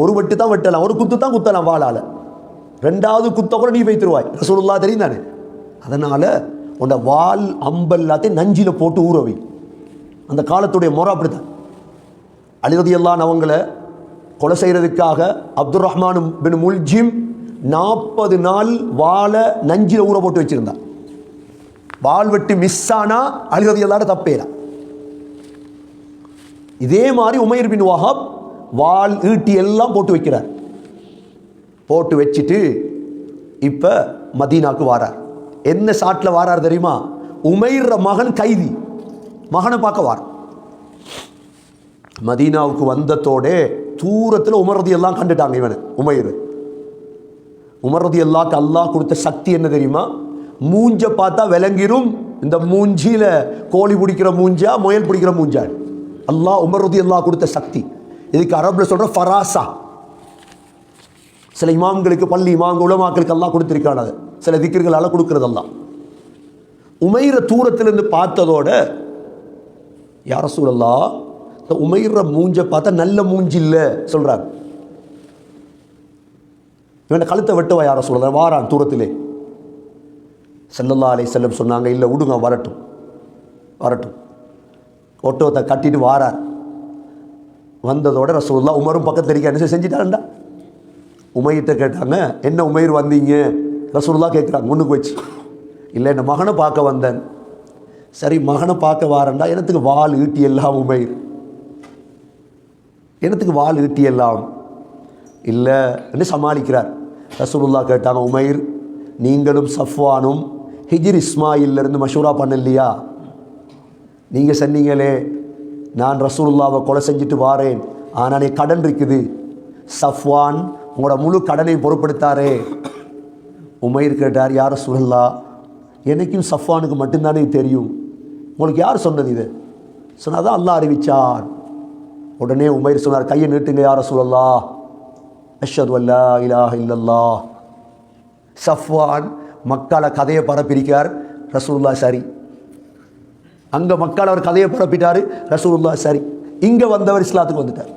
ஒரு வெட்டு தான் வெட்டலாம், ஒரு குத்து தான் குத்தலாம் வாளால், 2வது குத்த கூட நீ வைத்துருவாய், ரசூலுல்லாஹ் தெரியும் தானே. அதனால் உன்னை வால் அம்பல் எல்லாத்தையும் நஞ்சில் போட்டு ஊறவை. அந்த காலத்துடைய முறை அப்படித்தான். அலி ரலியல்லாஹு அன்ஹு அவங்கள கொலை செய்கிறதுக்காக அப்துர் ரஹ்மான் பின் முல்ஜிம் 40 நாள் வாழை நஞ்சில் ஊற போட்டு வச்சுருந்தான். வால் வெட்டி மிஸ் ஆனால் அலி ரலியல்லாஹு அன்ஹு தப்பேலாம். இதே மாதிரி உமைர் பின் வஹப் வால் ஈட்டி எல்லாம் போட்டு வைக்கிறார். போட்டு வச்சுட்டு இப்போ மதீனாக்கு வாரார். என்ன சாட்டில் வாரார் தெரியுமா? உமைர் மகன் கைதி, மகனை பார்க்க வார். மதீனாவுக்கு வந்ததோடே தூரத்தில் உமர் ரலியல்லாஹு கண்டுட்டாங்க. இவன் உமர் ரலியல்லாஹு அல்லாஹ் கொடுத்த சக்தி என்ன தெரியுமா? மூஞ்ச பார்த்தா விளங்கிரும், இந்த மூஞ்சியில கோழி பிடிக்கிற மூஞ்சா முயல் பிடிக்கிற மூஞ்சா. அல்லாஹ் உமர் ரலியல்லாஹு கொடுத்த சக்தி. இதுக்கு அரபுல சொல்ற ஃபராசா. சில இமாம்களுக்கு, பள்ளி இமாம்கள், உலமாக்களுக்கு அல்லாஹ் கொடுத்திருக்கான சில திக்ர்களால் கொடுக்கிறது அல்லாஹ். உமைர தூரத்திலிருந்து பார்த்ததோட, யா ரசூலல்லாஹ், இந்த உமைர மூஞ்ச பார்த்தா நல்ல மூஞ்சி இல்லை சொல்றாங்க. இவன் கழுத்தை வெட்டுவா யா ரசூலல்லாஹ், வாரான் தூரத்திலே. ஸல்லல்லாஹு அலைஹி வஸல்லம் சொன்னாங்க, இல்லை விடுங்க, வரட்டும் வரட்டும். ஒட்டோத்தை கட்டிட்டு வாரார். வந்ததோட ரசூலுல்லாஹ் உமரும் பக்கத்தில் இருக்க என்ன செஞ்சுட்டாருண்டா. உமையிட்ட கேட்டாங்க, என்ன உமைர் வந்தீங்க? ரசூலுல்லாஹ் கேட்குறாங்க முன்னுக்கு வச்சு. இல்லை, என்ன மகனை பார்க்க வந்தேன். சரி, மகனை பார்க்க வாரண்டா, எனத்துக்கு வாள் ஈட்டி எல்லாம் உமைர், எனத்துக்கு வாள் ஈட்டி எல்லாம் இல்லை என்று சமாளிக்கிறார். ரசூலுல்லாஹ் கேட்டாங்க, உமைர், நீங்களும் சஃப்வானும் ஹிஜ்ர் இஸ்மாயிலிருந்து மஷூரா பண்ணலையா? நீங்கள் சொன்னீங்களே நான் ரசூலுல்லாவை கொலை செஞ்சுட்டு வாரேன், ஆனால் கடன் இருக்குது, சஃப்வான் உங்களோட முழு கடனை பொறுப்படுத்தாரே. உமைர் கேட்டார், யார் ரசூலுல்லாஹ், எனக்கும் சஃப்வானுக்கு மட்டும்தானே தெரியும், உங்களுக்கு யார் சொன்னது இது? சொன்னாதான் அல்லாஹ் அறிவிச்சார். உடனே உமைர் சொன்னார், கையை நீட்டுங்க யார் ரசூலுல்லாஹ், அஷ்ஹது அல்லா இலாஹ இல்லல்லாஹ். சஃப்வான் மக்களை கதையை பரப்பிரிக்கார். ரசூலுல்லாஹ் சரி. அங்கே மக்கள் அவர் கதையை பரப்பிட்டார். ரசூலுல்லாஹ் சரி. இங்கே வந்தவர் இஸ்லாத்துக்கு வந்துட்டார்.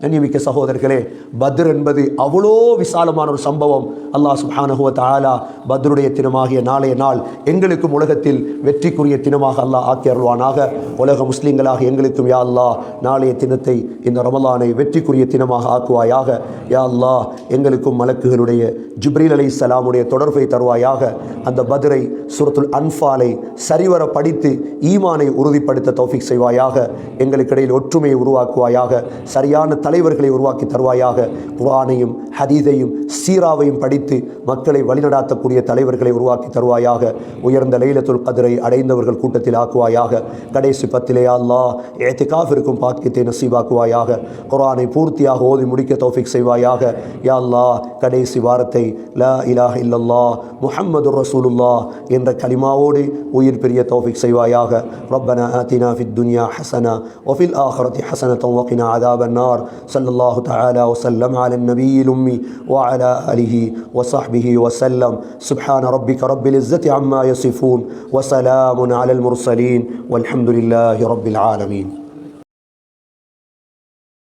கண்ணியமிக்க சகோதரர்களே, பத்ர் என்பது அவ்வளோ விசாலமான ஒரு சம்பவம். அல்லாஹ் சுப்ஹானஹு வ தஆலா பத்ருடைய தினமாகிய நாளைய நாள் எங்களுக்கும் உலகத்தில் வெற்றிக்குரிய தினமாக அல்லாஹ் ஆக்கி அருள்வானாக. உலக முஸ்லீம்களாக எங்களுக்கும் யா அல்லாஹ் நாளைய தினத்தை, இந்த ரமலானை வெற்றிக்குரிய தினமாக ஆக்குவாயாக. யா அல்லாஹ் எங்களுக்கும் மலக்குகளுடைய ஜிப்ரீல் அலைஹிஸ்ஸலாமுடைய தொடர்பை தருவாயாக. அந்த பத்ரை சூரத்துல் அன்ஃபாலை சரிவர படித்து ஈமானை உறுதிப்படுத்த தௌஃபீக் செய்வாயாக. எங்களுக்கிடையில் ஒற்றுமையை உருவாக்குவாயாக. சரியான தலைவர்களை உருவாக்கி தருவாயாக. குர்ஆனையும் ஹதீஸையும் சீராவையும் படித்து மக்களை வழிநடாத்தக்கூடிய தலைவர்களை உருவாக்கி தருவாயாக. உயர்ந்த லைலத்துல் கத்ரை அடைந்தவர்கள் கூட்டத்தில் ஆக்குவாயாக. கடைசி பத்திலே யா அல்லாஹ் இஅ்திகாஃபிற்கும் பாக்கியத்தை நசீபாக்குவாயாக. குர்ஆனை பூர்த்தியாக ஓதி முடிக்க தௌஃபீக் செய்வாயாக. யா அல்லாஹ் கடைசி வாரத்தை லா இலாஹ இல்லல்லாஹ் முஹம்மதுர் ரசூலுல்லாஹ் என்ற கலிமாவோடு உயிர் பிரிய தௌஃபீக் செய்வாயாக. ரப்பனா ஆத்தினா ஃபித் துன்யா ஹஸனா வ ஃபில் ஆখিরাতি ஹஸனத்தன் வ கினா அஸாபன் நார். ஸல்லல்லாஹு தஆலா வ ஸல்லம் அலா நபியில் உம்மி வ அலா ஆலிஹி வ ஸஹ்பிஹி வ ஸல்லம். சுப்ஹான ரப்பிக ரப்பில் இஸ்ஸத்தி அம்மா யஸிஃபூன் வ ஸலாமுன் அலல் முர்ஸலீன் வல்ஹம்துலில்லாஹி ரப்பில் ஆலமீன்.